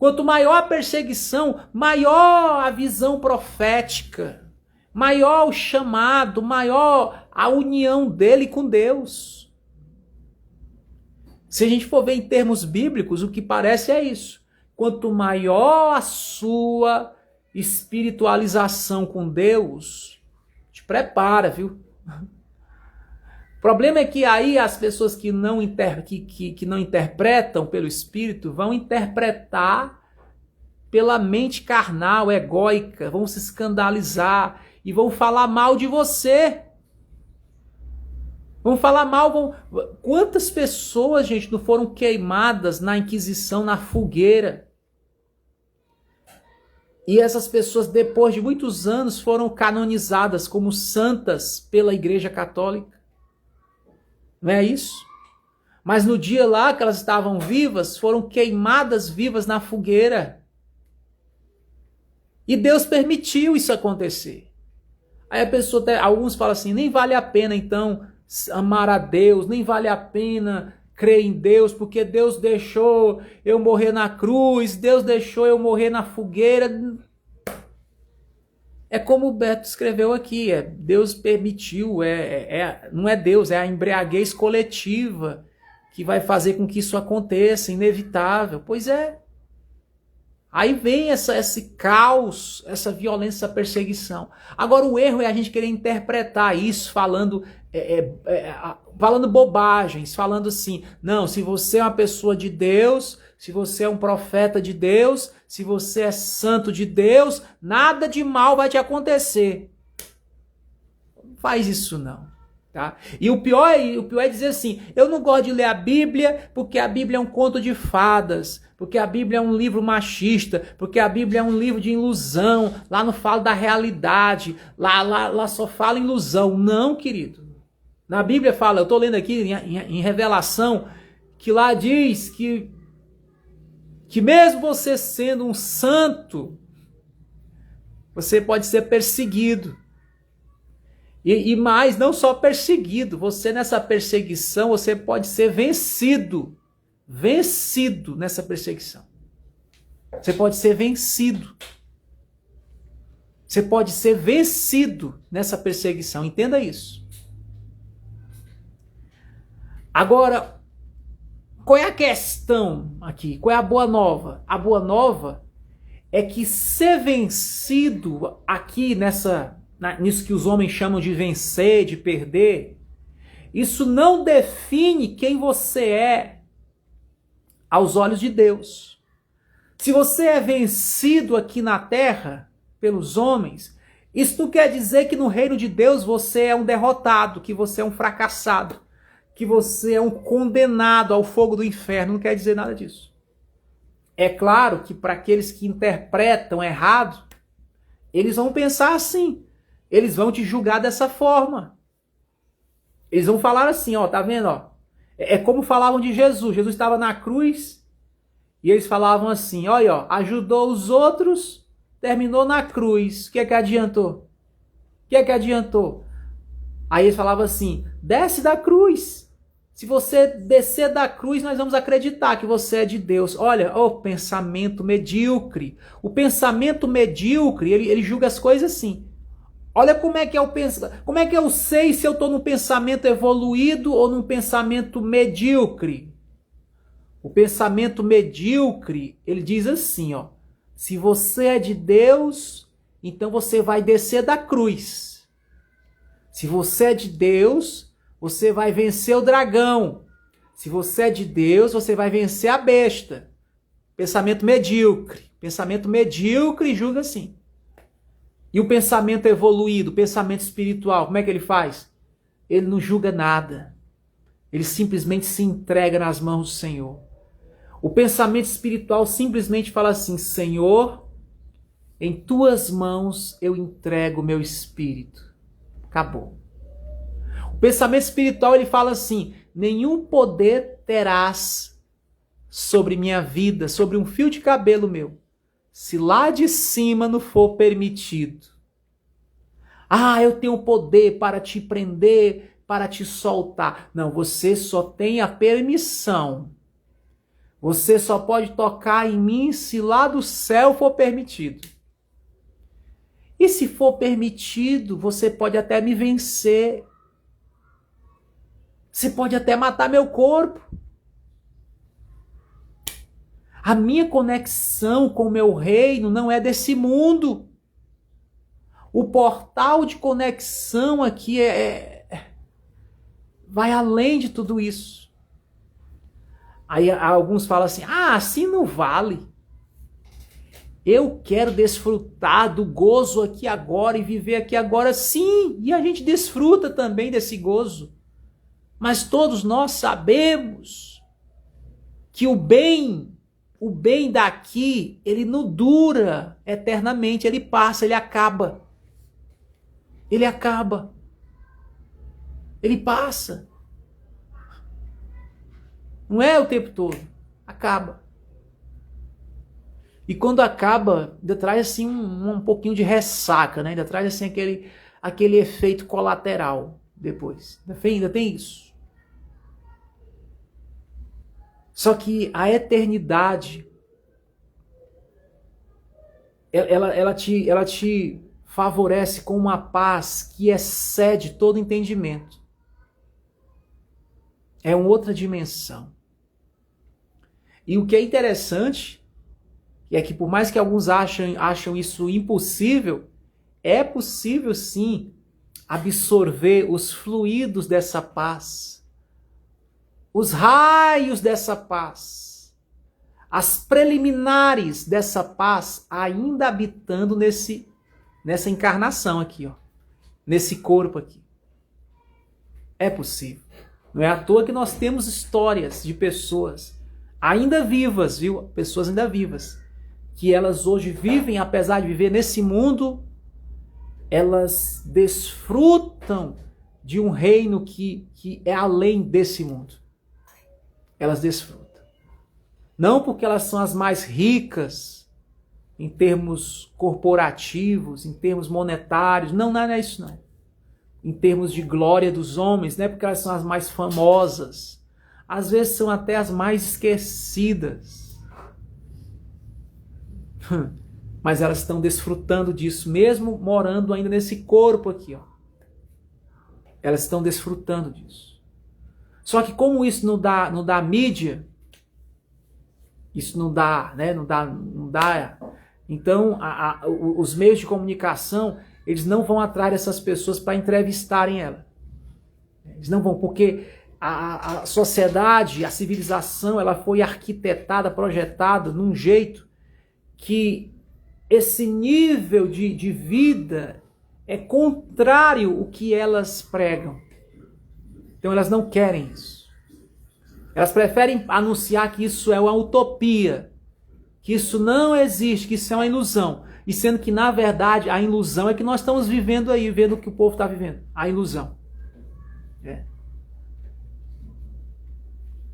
Quanto maior a perseguição, maior a visão profética, maior o chamado, maior a união dele com Deus. Se a gente for ver em termos bíblicos, o que parece é isso. Quanto maior a sua espiritualização com Deus, te prepara, viu? O problema é que aí as pessoas que não interpretam pelo Espírito vão interpretar pela mente carnal, egóica, vão se escandalizar e vão falar mal de você. Vão falar mal. Quantas pessoas, gente, não foram queimadas na Inquisição, na fogueira? E essas pessoas, depois de muitos anos, foram canonizadas como santas pela Igreja Católica. Não é isso? Mas no dia lá que elas estavam vivas, foram queimadas vivas na fogueira. E Deus permitiu isso acontecer. Aí a pessoa, alguns falam assim, nem vale a pena então amar a Deus, nem vale a pena crer em Deus, porque Deus deixou eu morrer na cruz, Deus deixou eu morrer na fogueira. É como o Beto escreveu aqui, Deus permitiu, não é Deus, é a embriaguez coletiva que vai fazer com que isso aconteça, inevitável. Pois é. Aí vem esse caos, essa violência, essa perseguição. Agora o erro é a gente querer interpretar isso falando bobagens, falando assim, não, se você é uma pessoa de Deus, se você é um profeta de Deus, se você é santo de Deus, nada de mal vai te acontecer. Não faz isso não. Tá? E o pior é dizer assim, eu não gosto de ler a Bíblia porque a Bíblia é um conto de fadas, porque a Bíblia é um livro machista, porque a Bíblia é um livro de ilusão, lá não fala da realidade, lá só fala ilusão. Não, querido. Na Bíblia fala, eu estou lendo aqui em Revelação, que lá diz que mesmo você sendo um santo, você pode ser perseguido. E mais, não só perseguido, você nessa perseguição, você pode ser vencido nessa perseguição. Você pode ser vencido. Você pode ser vencido nessa perseguição, entenda isso. Agora, qual é a questão aqui? Qual é a boa nova? A boa nova é que ser vencido aqui nisso que os homens chamam de vencer, de perder, isso não define quem você é aos olhos de Deus. Se você é vencido aqui na terra pelos homens, isso não quer dizer que no reino de Deus você é um derrotado, que você é um fracassado, que você é um condenado ao fogo do inferno, não quer dizer nada disso. É claro que para aqueles que interpretam errado, eles vão pensar assim, eles vão te julgar dessa forma. Eles vão falar assim, ó, tá vendo, ó? É como falavam de Jesus. Jesus estava na cruz e eles falavam assim, olha, ó, ajudou os outros, terminou na cruz. O que é que adiantou? O que é que adiantou? Aí ele falava assim, desce da cruz. Se você descer da cruz, nós vamos acreditar que você é de Deus. Olha, o pensamento medíocre. O pensamento medíocre, ele julga as coisas assim. Olha como é que é o pensamento. Como é que eu sei se eu estou num pensamento evoluído ou num pensamento medíocre? O pensamento medíocre, ele diz assim, ó. Se você é de Deus, então você vai descer da cruz. Se você é de Deus, você vai vencer o dragão. Se você é de Deus, você vai vencer a besta. Pensamento medíocre. Pensamento medíocre julga assim. E o pensamento evoluído, o pensamento espiritual, como é que ele faz? Ele não julga nada. Ele simplesmente se entrega nas mãos do Senhor. O pensamento espiritual simplesmente fala assim, Senhor, em tuas mãos eu entrego o meu espírito. Acabou. O pensamento espiritual ele fala assim, nenhum poder terás sobre minha vida, sobre um fio de cabelo meu, se lá de cima não for permitido. Ah, eu tenho poder para te prender, para te soltar. Não, você só tem a permissão. Você só pode tocar em mim se lá do céu for permitido. E se for permitido, você pode até me vencer. Você pode até matar meu corpo. A minha conexão com o meu reino não é desse mundo. O portal de conexão aqui vai além de tudo isso. Aí alguns falam assim, assim não vale. Eu quero desfrutar do gozo aqui agora e viver aqui agora. Sim, e a gente desfruta também desse gozo. Mas todos nós sabemos que o bem daqui, ele não dura eternamente, ele passa, ele acaba. Ele acaba. Ele passa. Não é o tempo todo. Acaba. E quando acaba, ainda traz assim um pouquinho de ressaca, né? Ainda traz assim aquele efeito colateral depois. Ainda tem isso. Só que a eternidade, ela te favorece com uma paz que excede todo entendimento. É uma outra dimensão. E o que é interessante é que por mais que alguns acham isso impossível, é possível sim absorver os fluidos dessa paz, os raios dessa paz, as preliminares dessa paz ainda habitando nessa encarnação aqui, ó, nesse corpo aqui. É possível. Não é à toa que nós temos histórias de pessoas ainda vivas, viu? Pessoas ainda vivas, que elas hoje vivem, apesar de viver nesse mundo, elas desfrutam de um reino que é além desse mundo. Elas desfrutam. Não porque elas são as mais ricas em termos corporativos, em termos monetários, não é isso não. Em termos de glória dos homens, não é porque elas são as mais famosas. Às vezes são até as mais esquecidas. Mas elas estão desfrutando disso, mesmo morando ainda nesse corpo aqui, ó. Elas estão desfrutando disso. Só que como isso não dá mídia, isso não dá, né? Não dá. Então, os meios de comunicação, eles não vão atrás dessas pessoas para entrevistarem ela. Eles não vão, porque a sociedade, a civilização, ela foi arquitetada, projetada num jeito que esse nível de vida é contrário ao que elas pregam. Então elas não querem isso. Elas preferem anunciar que isso é uma utopia, que isso não existe, que isso é uma ilusão. E sendo que, na verdade, a ilusão é que nós estamos vivendo aí, vendo o que o povo está vivendo. A ilusão. É.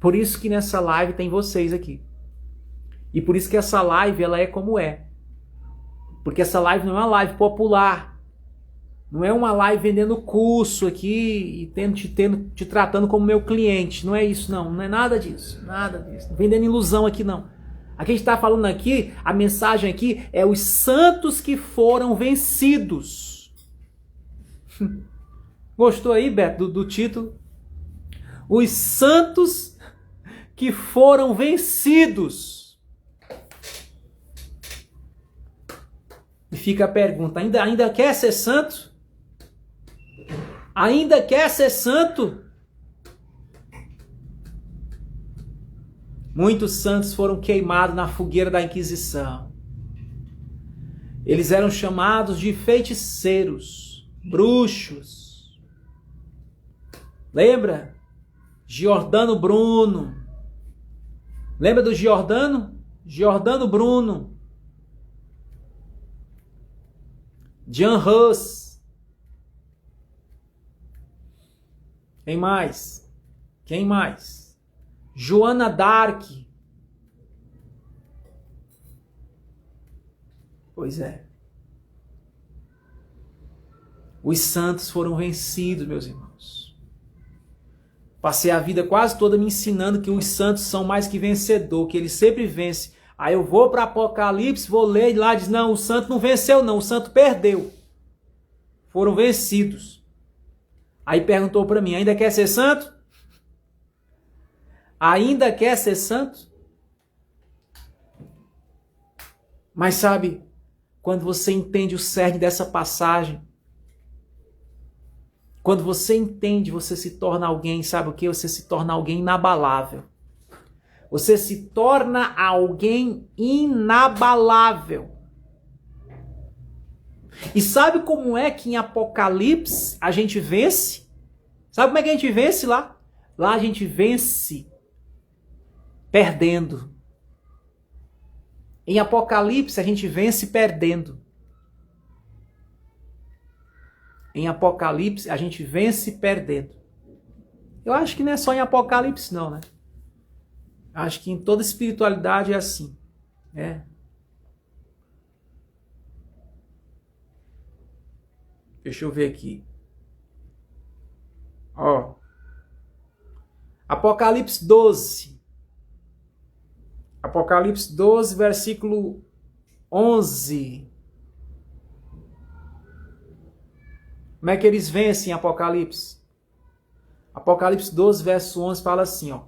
Por isso que nessa live tem vocês aqui. E por isso que essa live ela é como é. Porque essa live não é uma live popular. Não é uma live vendendo curso aqui e te tratando como meu cliente. Não é isso, não. Não é nada disso. Nada disso. Vendendo ilusão aqui, não. Aqui a gente está falando aqui, a mensagem aqui é os santos que foram vencidos. Gostou aí, Beto, do título? Os santos que foram vencidos. E fica a pergunta, ainda quer ser santo? Ainda quer ser santo? Muitos santos foram queimados na fogueira da Inquisição. Eles eram chamados de feiticeiros, bruxos. Lembra? Giordano Bruno. Lembra do Giordano? Giordano Bruno. Jan Hus. Quem mais? Quem mais? Joana d'Arc. Pois é. Os santos foram vencidos, meus irmãos. Passei a vida quase toda me ensinando que os santos são mais que vencedor, que eles sempre vencem. Aí eu vou para Apocalipse, vou ler e lá diz, não, o santo não venceu não, o santo perdeu. Foram vencidos. Aí perguntou para mim, ainda quer ser santo? Ainda quer ser santo? Mas sabe, quando você entende o cerne dessa passagem, quando você entende, você se torna alguém, sabe o que? Você se torna alguém inabalável. Você se torna alguém inabalável. E sabe como é que em Apocalipse a gente vence? Sabe como é que a gente vence lá? Lá a gente vence perdendo. Em Apocalipse a gente vence perdendo. Em Apocalipse a gente vence perdendo. Eu acho que não é só em Apocalipse não, né? Acho que em toda espiritualidade é assim. É. Deixa eu ver aqui. Ó. Apocalipse 12. Apocalipse 12, versículo 11. Como é que eles vencem em Apocalipse? Apocalipse 12, verso 11 fala assim, ó.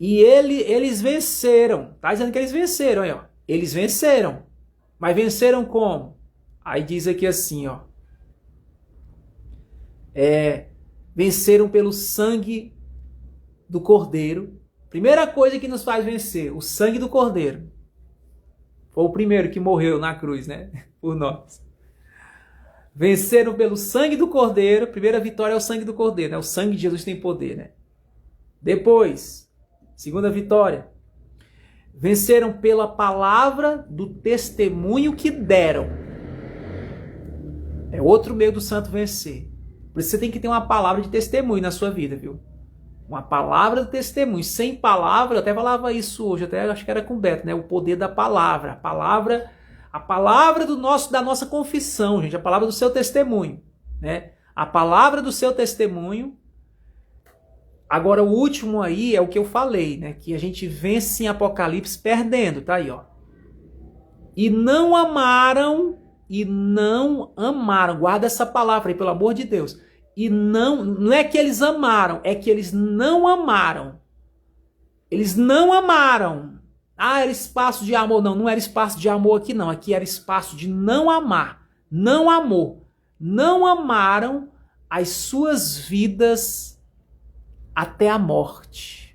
E eles venceram. Tá dizendo que eles venceram, aí, ó. Eles venceram. Mas venceram como? Aí diz aqui assim, ó. Venceram pelo sangue do Cordeiro. Primeira coisa que nos faz vencer, o sangue do Cordeiro. Foi o primeiro que morreu na cruz, né? Por nós. Venceram pelo sangue do Cordeiro. Primeira vitória é o sangue do Cordeiro, né? O sangue de Jesus tem poder, né? Depois, segunda vitória. Venceram pela palavra do testemunho que deram. É outro meio do santo vencer. Por isso você tem que ter uma palavra de testemunho na sua vida, viu? Uma palavra de testemunho. Sem palavra, eu até falava isso hoje, até acho que era com o Beto, né? O poder da palavra. A palavra da nossa confissão, gente. A palavra do seu testemunho, né? A palavra do seu testemunho. Agora o último aí é o que eu falei, né? Que a gente vence em Apocalipse perdendo, tá aí, ó. E não amaram, guarda essa palavra aí, pelo amor de Deus. E não é que eles amaram, é que eles não amaram. Eles não amaram. Ah, era espaço de amor. Não, não era espaço de amor aqui não. Aqui era espaço de não amar. Não amor. Não amaram as suas vidas até a morte.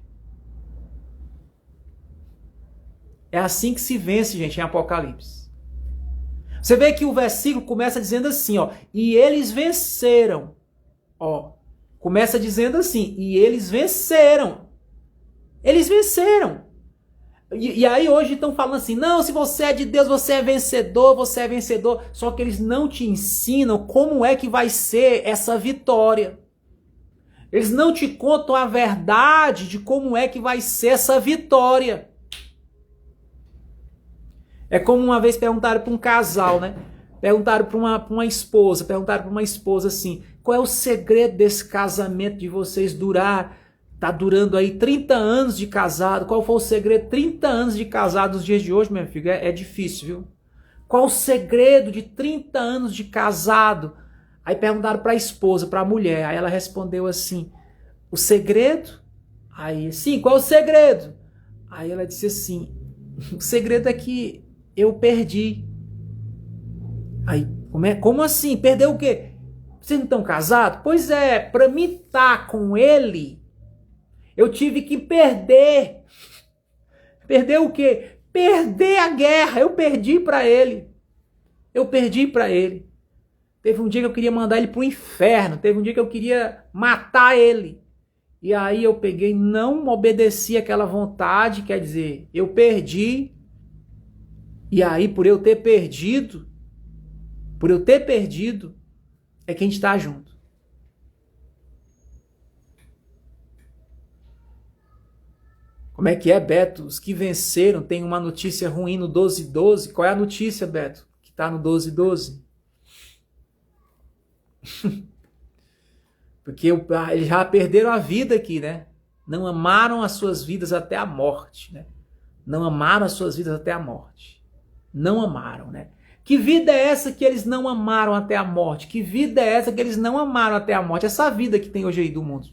É assim que se vence, gente, em Apocalipse. Você vê que o versículo começa dizendo assim, ó. E eles venceram. Ó, começa dizendo assim, e eles venceram. Eles venceram. E aí hoje estão falando assim, não, se você é de Deus, você é vencedor, você é vencedor. Só que eles não te ensinam como é que vai ser essa vitória. Eles não te contam a verdade de como é que vai ser essa vitória. É como uma vez perguntaram para um casal, né? Perguntaram para uma esposa, assim, qual é o segredo desse casamento de vocês durar? Tá durando aí 30 anos de casado. Qual foi o segredo? 30 anos de casado nos dias de hoje, meu filho, é difícil, viu? Qual o segredo de 30 anos de casado? Aí perguntaram para a esposa, para a mulher. Aí ela respondeu assim, o segredo? Aí, sim, qual é o segredo? Aí ela disse assim, o segredo é que eu perdi. Aí, como assim? Perdeu o quê? Vocês não estão casados? Pois é, para mim estar com ele, eu tive que perder. Perder o quê? Perder a guerra. Eu perdi para ele. Teve um dia que eu queria mandar ele pro inferno. Teve um dia que eu queria matar ele. E aí eu peguei, não obedeci aquela vontade, quer dizer, eu perdi. E aí por eu ter perdido, é que a gente está junto. Como é que é, Beto? Os que venceram têm uma notícia ruim no 12:12. Qual é a notícia, Beto? Que está no 12:12? Porque eles já perderam a vida aqui, né? Não amaram as suas vidas até a morte, né? Não amaram as suas vidas até a morte. Não amaram, né? Que vida é essa que eles não amaram até a morte? Que vida é essa que eles não amaram até a morte? Essa vida que tem hoje aí do mundo.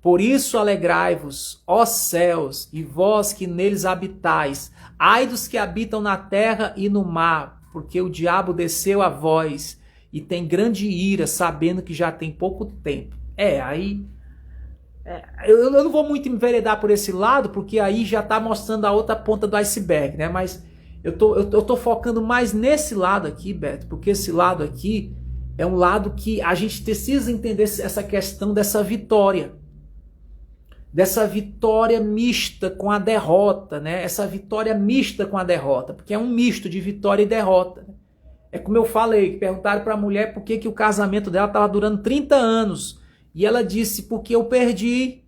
Por isso alegrai-vos, ó céus, e vós que neles habitais. Ai dos que habitam na terra e no mar, porque o diabo desceu a vós e tem grande ira, sabendo que já tem pouco tempo. Eu não vou muito enveredar por esse lado, porque aí já está mostrando a outra ponta do iceberg, né? Mas eu tô focando mais nesse lado aqui, Beto, porque esse lado aqui é um lado que a gente precisa entender essa questão dessa vitória mista com a derrota, né? Essa vitória mista com a derrota, porque é um misto de vitória e derrota. É como eu falei, que perguntaram para a mulher por que o casamento dela estava durando 30 anos. E ela disse, porque eu perdi.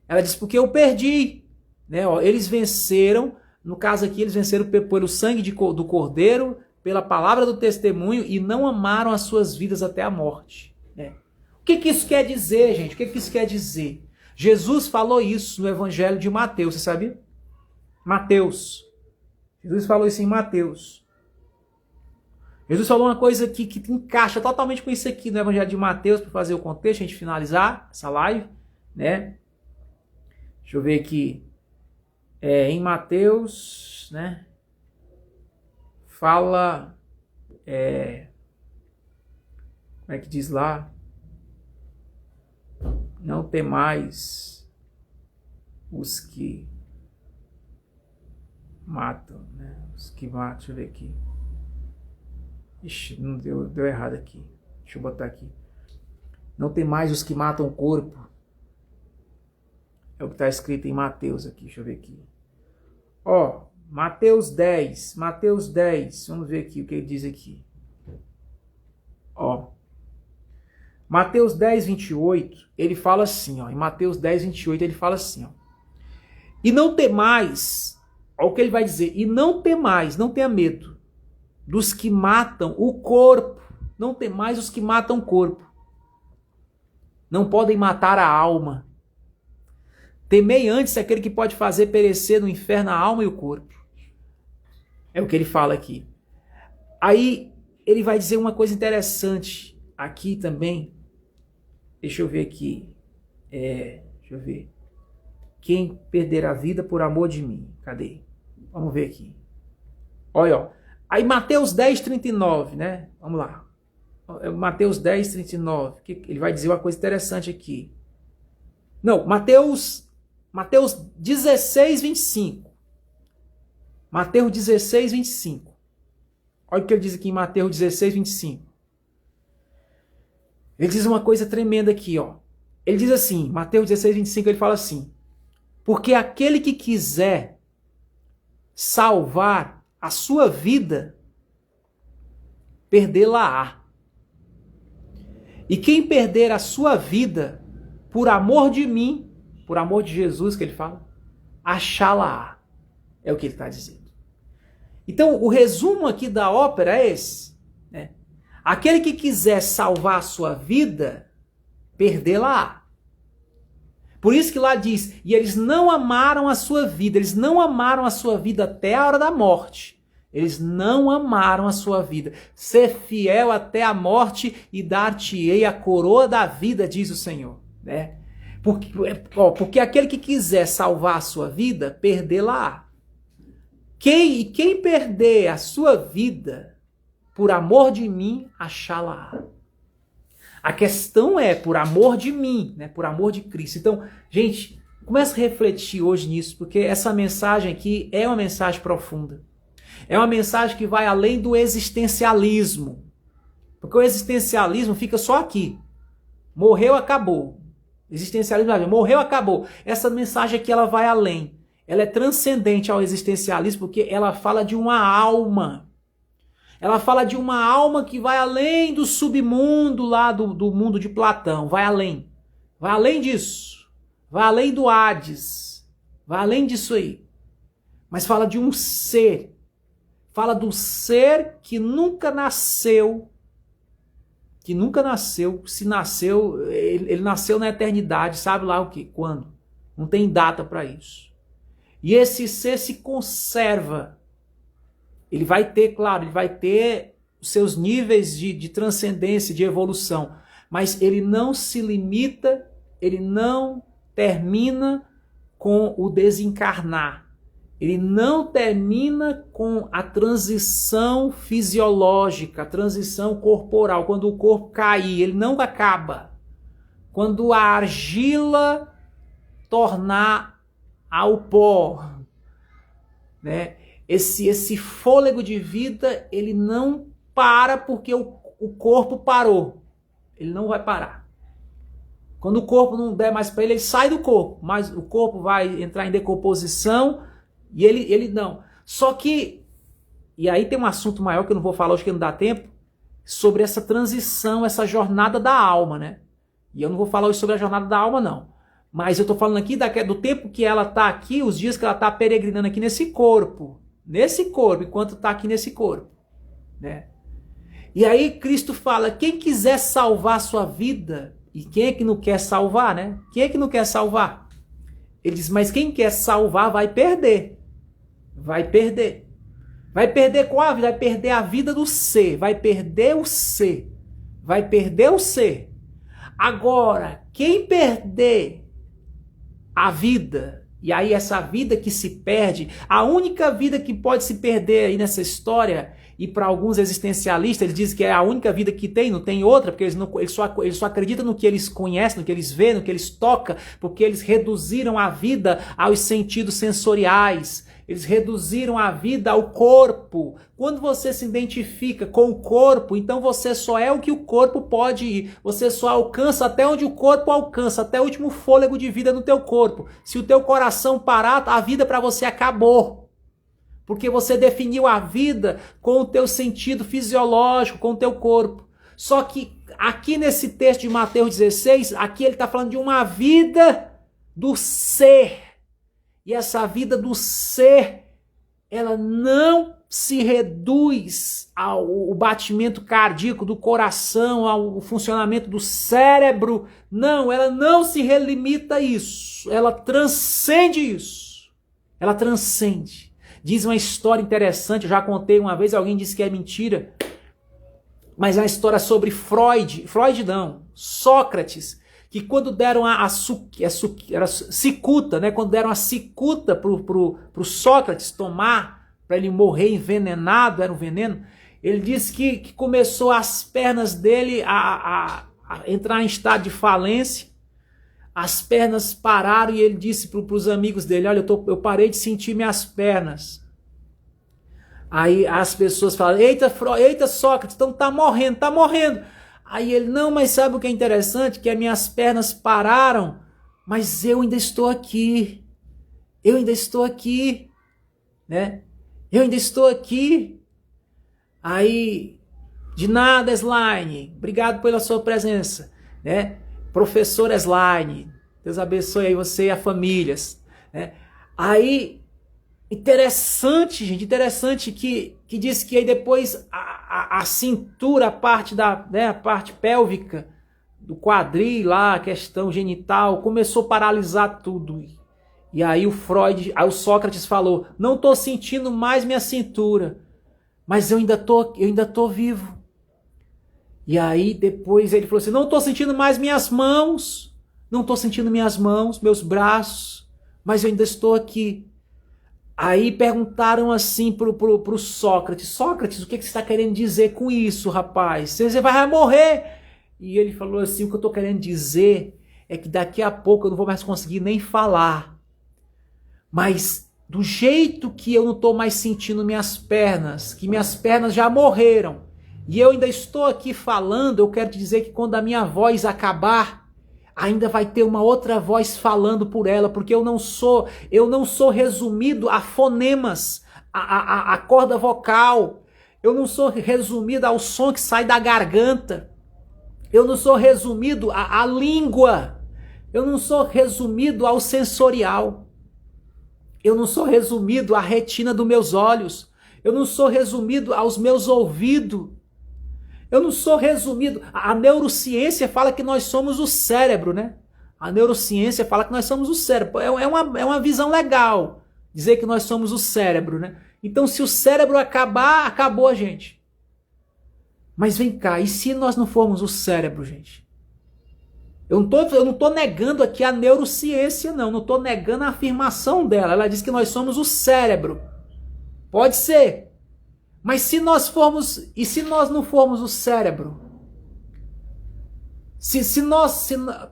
Ela disse, porque eu perdi. Né? Ó, eles venceram, no caso aqui, eles venceram pelo sangue do cordeiro, pela palavra do testemunho, e não amaram as suas vidas até a morte. Né? O que isso quer dizer, gente? O que isso quer dizer? Jesus falou isso no Evangelho de Mateus, você sabia? Mateus. Jesus falou isso em Mateus. Jesus falou uma coisa que encaixa totalmente com isso aqui no Evangelho de Mateus, para fazer o contexto, a gente finalizar essa live, né? Deixa eu ver aqui. Em Mateus, né? Fala... como é que diz lá? Não temais os que matam, né? Os que matam, deixa eu ver aqui. Ixi, não deu errado aqui. Deixa eu botar aqui. Não temais os que matam o corpo. É o que está escrito em Mateus aqui, deixa eu ver aqui. Ó, Mateus 10, vamos ver aqui o que ele diz aqui. Ó, Mateus 10, 28, ele fala assim, ó, em Mateus 10, 28, ele fala assim, ó. E não temais, olha o que ele vai dizer, e não temais, não tenha medo dos que matam o corpo, não temais os que matam o corpo. Não podem matar a alma. Temei antes aquele que pode fazer perecer no inferno a alma e o corpo. É o que ele fala aqui. Aí ele vai dizer uma coisa interessante aqui também. Deixa eu ver aqui. Deixa eu ver. Quem perder a vida por amor de mim? Cadê? Vamos ver aqui. Olha, ó. Aí Mateus 10, 39, né? Vamos lá. Mateus 10, 39. Ele vai dizer uma coisa interessante aqui. Não, Mateus 16, 25. Mateus 16, 25. Olha o que ele diz aqui em Mateus 16, 25. Ele diz uma coisa tremenda aqui, ó. Ele diz assim, Mateus 16, 25, ele fala assim: porque aquele que quiser salvar a sua vida, perdê-la-á. E quem perder a sua vida por amor de mim, por amor de Jesus que ele fala, achá-la-á. É o que ele está dizendo. Então, o resumo aqui da ópera é esse. né? Aquele que quiser salvar a sua vida, perdê-la. Por isso que lá diz, e eles não amaram a sua vida, eles não amaram a sua vida até a hora da morte. Eles não amaram a sua vida. Ser fiel até a morte e dar-te-ei a coroa da vida, diz o Senhor, né? Porque aquele que quiser salvar a sua vida, perdê-la. Quem perder a sua vida por amor de mim, achá-la. A questão é por amor de mim, né? Por amor de Cristo. Então, gente, comece a refletir hoje nisso, porque essa mensagem aqui é uma mensagem profunda. É uma mensagem que vai além do existencialismo. Porque o existencialismo fica só aqui. Morreu, acabou. Existencialismo, morreu, acabou. Essa mensagem aqui ela vai além. Ela é transcendente ao existencialismo porque ela fala de uma alma. Ela fala de uma alma que vai além do submundo lá do mundo de Platão. Vai além. Vai além disso. Vai além do Hades. Vai além disso aí. Mas fala de um ser. Fala do ser que nunca nasceu. Que nunca nasceu. Se nasceu, ele nasceu na eternidade. Sabe lá o que? Quando? Não tem data para isso. E esse ser se conserva. Ele vai ter, claro, ele vai ter os seus níveis de transcendência, de evolução. Mas ele não se limita, ele não termina com o desencarnar. Ele não termina com a transição fisiológica, a transição corporal. Quando o corpo cair, ele não acaba. Quando a argila tornar ao pó, né? Esse fôlego de vida, ele não para porque o corpo parou. Ele não vai parar. Quando o corpo não der mais para ele, ele sai do corpo. Mas o corpo vai entrar em decomposição e ele não. Só que, e aí tem um assunto maior que eu não vou falar hoje que não dá tempo, sobre essa transição, essa jornada da alma, né? E eu não vou falar hoje sobre a jornada da alma, não. Mas eu estou falando aqui do tempo que ela está aqui, os dias que ela está peregrinando aqui nesse corpo. Nesse corpo, enquanto está aqui nesse corpo, né? E aí Cristo fala, quem quiser salvar a sua vida, e quem é que não quer salvar, né? Quem é que não quer salvar? Ele diz, mas quem quer salvar vai perder. Vai perder. Vai perder qual a vida? Vai perder a vida do ser. Vai perder o ser. Vai perder o ser. Agora, quem perder a vida, e aí essa vida que se perde, a única vida que pode se perder aí nessa história, e para alguns existencialistas eles dizem que é a única vida que tem, não tem outra, porque eles só acreditam no que eles conhecem, no que eles veem, no que eles tocam, porque eles reduziram a vida aos sentidos sensoriais. Eles reduziram a vida ao corpo. Quando você se identifica com o corpo, então você só é o que o corpo pode ir. Você só alcança até onde o corpo alcança, até o último fôlego de vida no teu corpo. Se o teu coração parar, a vida para você acabou. Porque você definiu a vida com o teu sentido fisiológico, com o teu corpo. Só que aqui nesse texto de Mateus 16, aqui ele está falando de uma vida do ser. E essa vida do ser, ela não se reduz ao batimento cardíaco do coração, ao funcionamento do cérebro. Não, ela não se relimita a isso. Ela transcende isso. Ela transcende. Diz uma história interessante, eu já contei uma vez, alguém disse que é mentira, mas é uma história sobre Sócrates, que quando deram a cicuta, né? Quando deram a cicuta pro Sócrates tomar, para ele morrer envenenado, era um veneno, ele disse que começou as pernas dele a entrar em estado de falência, as pernas pararam e ele disse para os amigos dele, olha, eu parei de sentir minhas pernas. Aí as pessoas falam, eita Sócrates, então tá morrendo. Aí ele, não, mas sabe o que é interessante? Que as minhas pernas pararam, mas eu ainda estou aqui. Né? Eu ainda estou aqui. Aí, de nada, Slaine, obrigado pela sua presença. Né? Professor Slaine, Deus abençoe aí você e a famílias. Né? Aí, interessante, gente, que diz que aí depois a cintura, a parte a parte pélvica, do quadril lá, a questão genital, começou a paralisar tudo. E aí o Sócrates falou, não estou sentindo mais minha cintura, mas eu ainda tô vivo. E aí depois ele falou assim, não estou sentindo mais minhas mãos, meus braços, mas eu ainda estou aqui. Aí perguntaram assim pro Sócrates, Sócrates, o que você está querendo dizer com isso, rapaz? Você vai morrer. E ele falou assim, o que eu estou querendo dizer é que daqui a pouco eu não vou mais conseguir nem falar. Mas do jeito que eu não estou mais sentindo minhas pernas, que minhas pernas já morreram, e eu ainda estou aqui falando, eu quero te dizer que quando a minha voz acabar, ainda vai ter uma outra voz falando por ela, porque eu não sou resumido a fonemas, a corda vocal, eu não sou resumido ao som que sai da garganta, eu não sou resumido à língua, eu não sou resumido ao sensorial, eu não sou resumido à retina dos meus olhos, eu não sou resumido aos meus ouvidos, eu não sou resumido. A neurociência fala que nós somos o cérebro, né? A neurociência fala que nós somos o cérebro. É uma visão legal dizer que nós somos o cérebro, né? Então, se o cérebro acabar, acabou a gente. Mas vem cá, e se nós não formos o cérebro, gente? Eu não tô negando aqui a neurociência, não estou negando a afirmação dela. Ela diz que nós somos o cérebro. Pode ser. Mas se nós não formos o cérebro?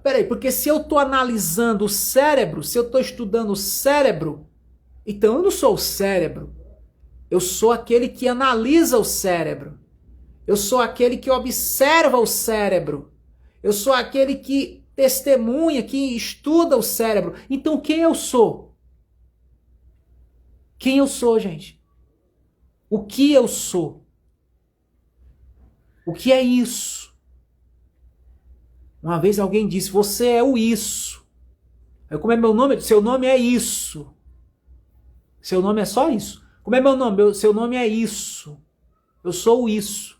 Peraí, porque se eu estou analisando o cérebro, se eu estou estudando o cérebro, então eu não sou o cérebro. Eu sou aquele que analisa o cérebro. Eu sou aquele que observa o cérebro. Eu sou aquele que testemunha, que estuda o cérebro. Então quem eu sou? Quem eu sou, gente? O que eu sou? O que é isso? Uma vez alguém disse, você é o isso. Aí, como é meu nome? Seu nome é isso. Seu nome é só isso. Como é meu nome? Seu nome é isso. Eu sou o isso.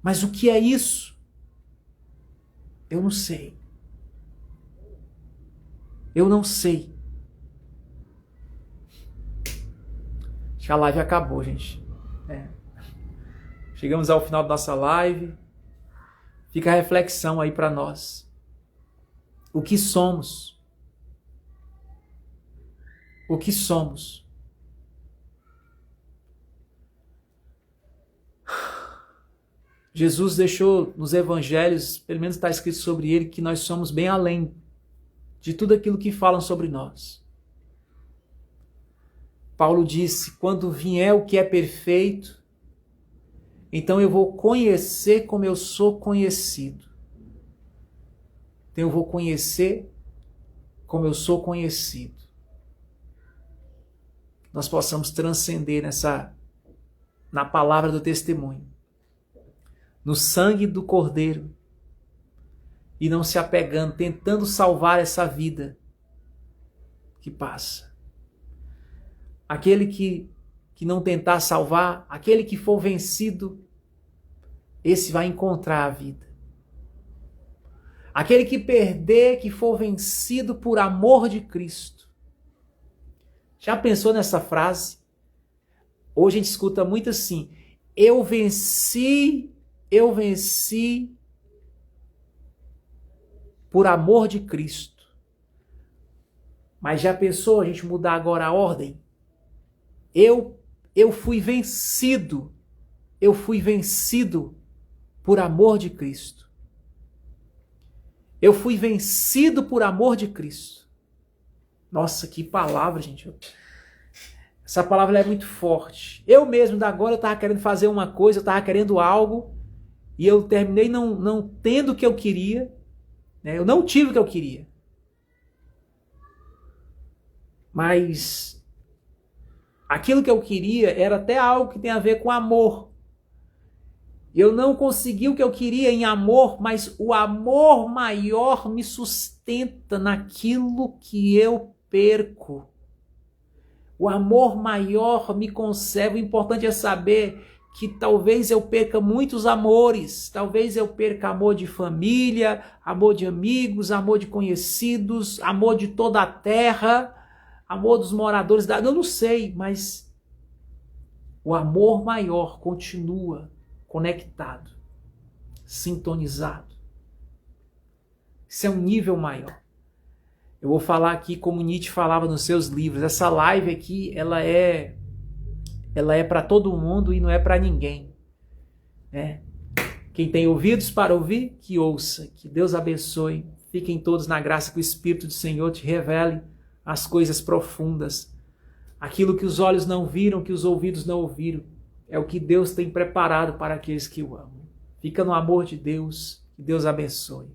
Mas o que é isso? Eu não sei. Eu não sei. Acho que a live acabou, gente. Chegamos ao final da nossa live. Fica a reflexão aí para nós. O que somos? O que somos? Jesus deixou nos evangelhos, pelo menos está escrito sobre ele, que nós somos bem além de tudo aquilo que falam sobre nós. Paulo disse, quando vier o que é perfeito, então eu vou conhecer como eu sou conhecido. Então eu vou conhecer como eu sou conhecido. Nós possamos transcender na palavra do testemunho, no sangue do Cordeiro, e não se apegando, tentando salvar essa vida que passa. Aquele que não tentar salvar, aquele que for vencido, esse vai encontrar a vida. Aquele que perder, que for vencido por amor de Cristo. Já pensou nessa frase? Hoje a gente escuta muito assim, eu venci por amor de Cristo. Mas já pensou a gente mudar agora a ordem? Eu fui vencido por amor de Cristo. Eu fui vencido por amor de Cristo. Nossa, que palavra, gente. Essa palavra é muito forte. Eu mesmo, agora, eu estava querendo fazer uma coisa, eu estava querendo algo, e eu terminei não tendo o que eu queria, né? Eu não tive o que eu queria. Mas aquilo que eu queria era até algo que tem a ver com amor. Eu não consegui o que eu queria em amor, mas o amor maior me sustenta naquilo que eu perco. O amor maior me conserva. O importante é saber que talvez eu perca muitos amores, talvez eu perca amor de família, amor de amigos, amor de conhecidos, amor de toda a terra, amor dos moradores da... Eu não sei, mas o amor maior continua conectado, sintonizado. Isso é um nível maior. Eu vou falar aqui como Nietzsche falava nos seus livros. Essa live aqui, ela é para todo mundo e não é para ninguém. Quem tem ouvidos para ouvir, que ouça. Que Deus abençoe. Fiquem todos na graça que o Espírito do Senhor te revele as coisas profundas. Aquilo que os olhos não viram, que os ouvidos não ouviram. É o que Deus tem preparado para aqueles que o amam. Fica no amor de Deus. Que Deus abençoe.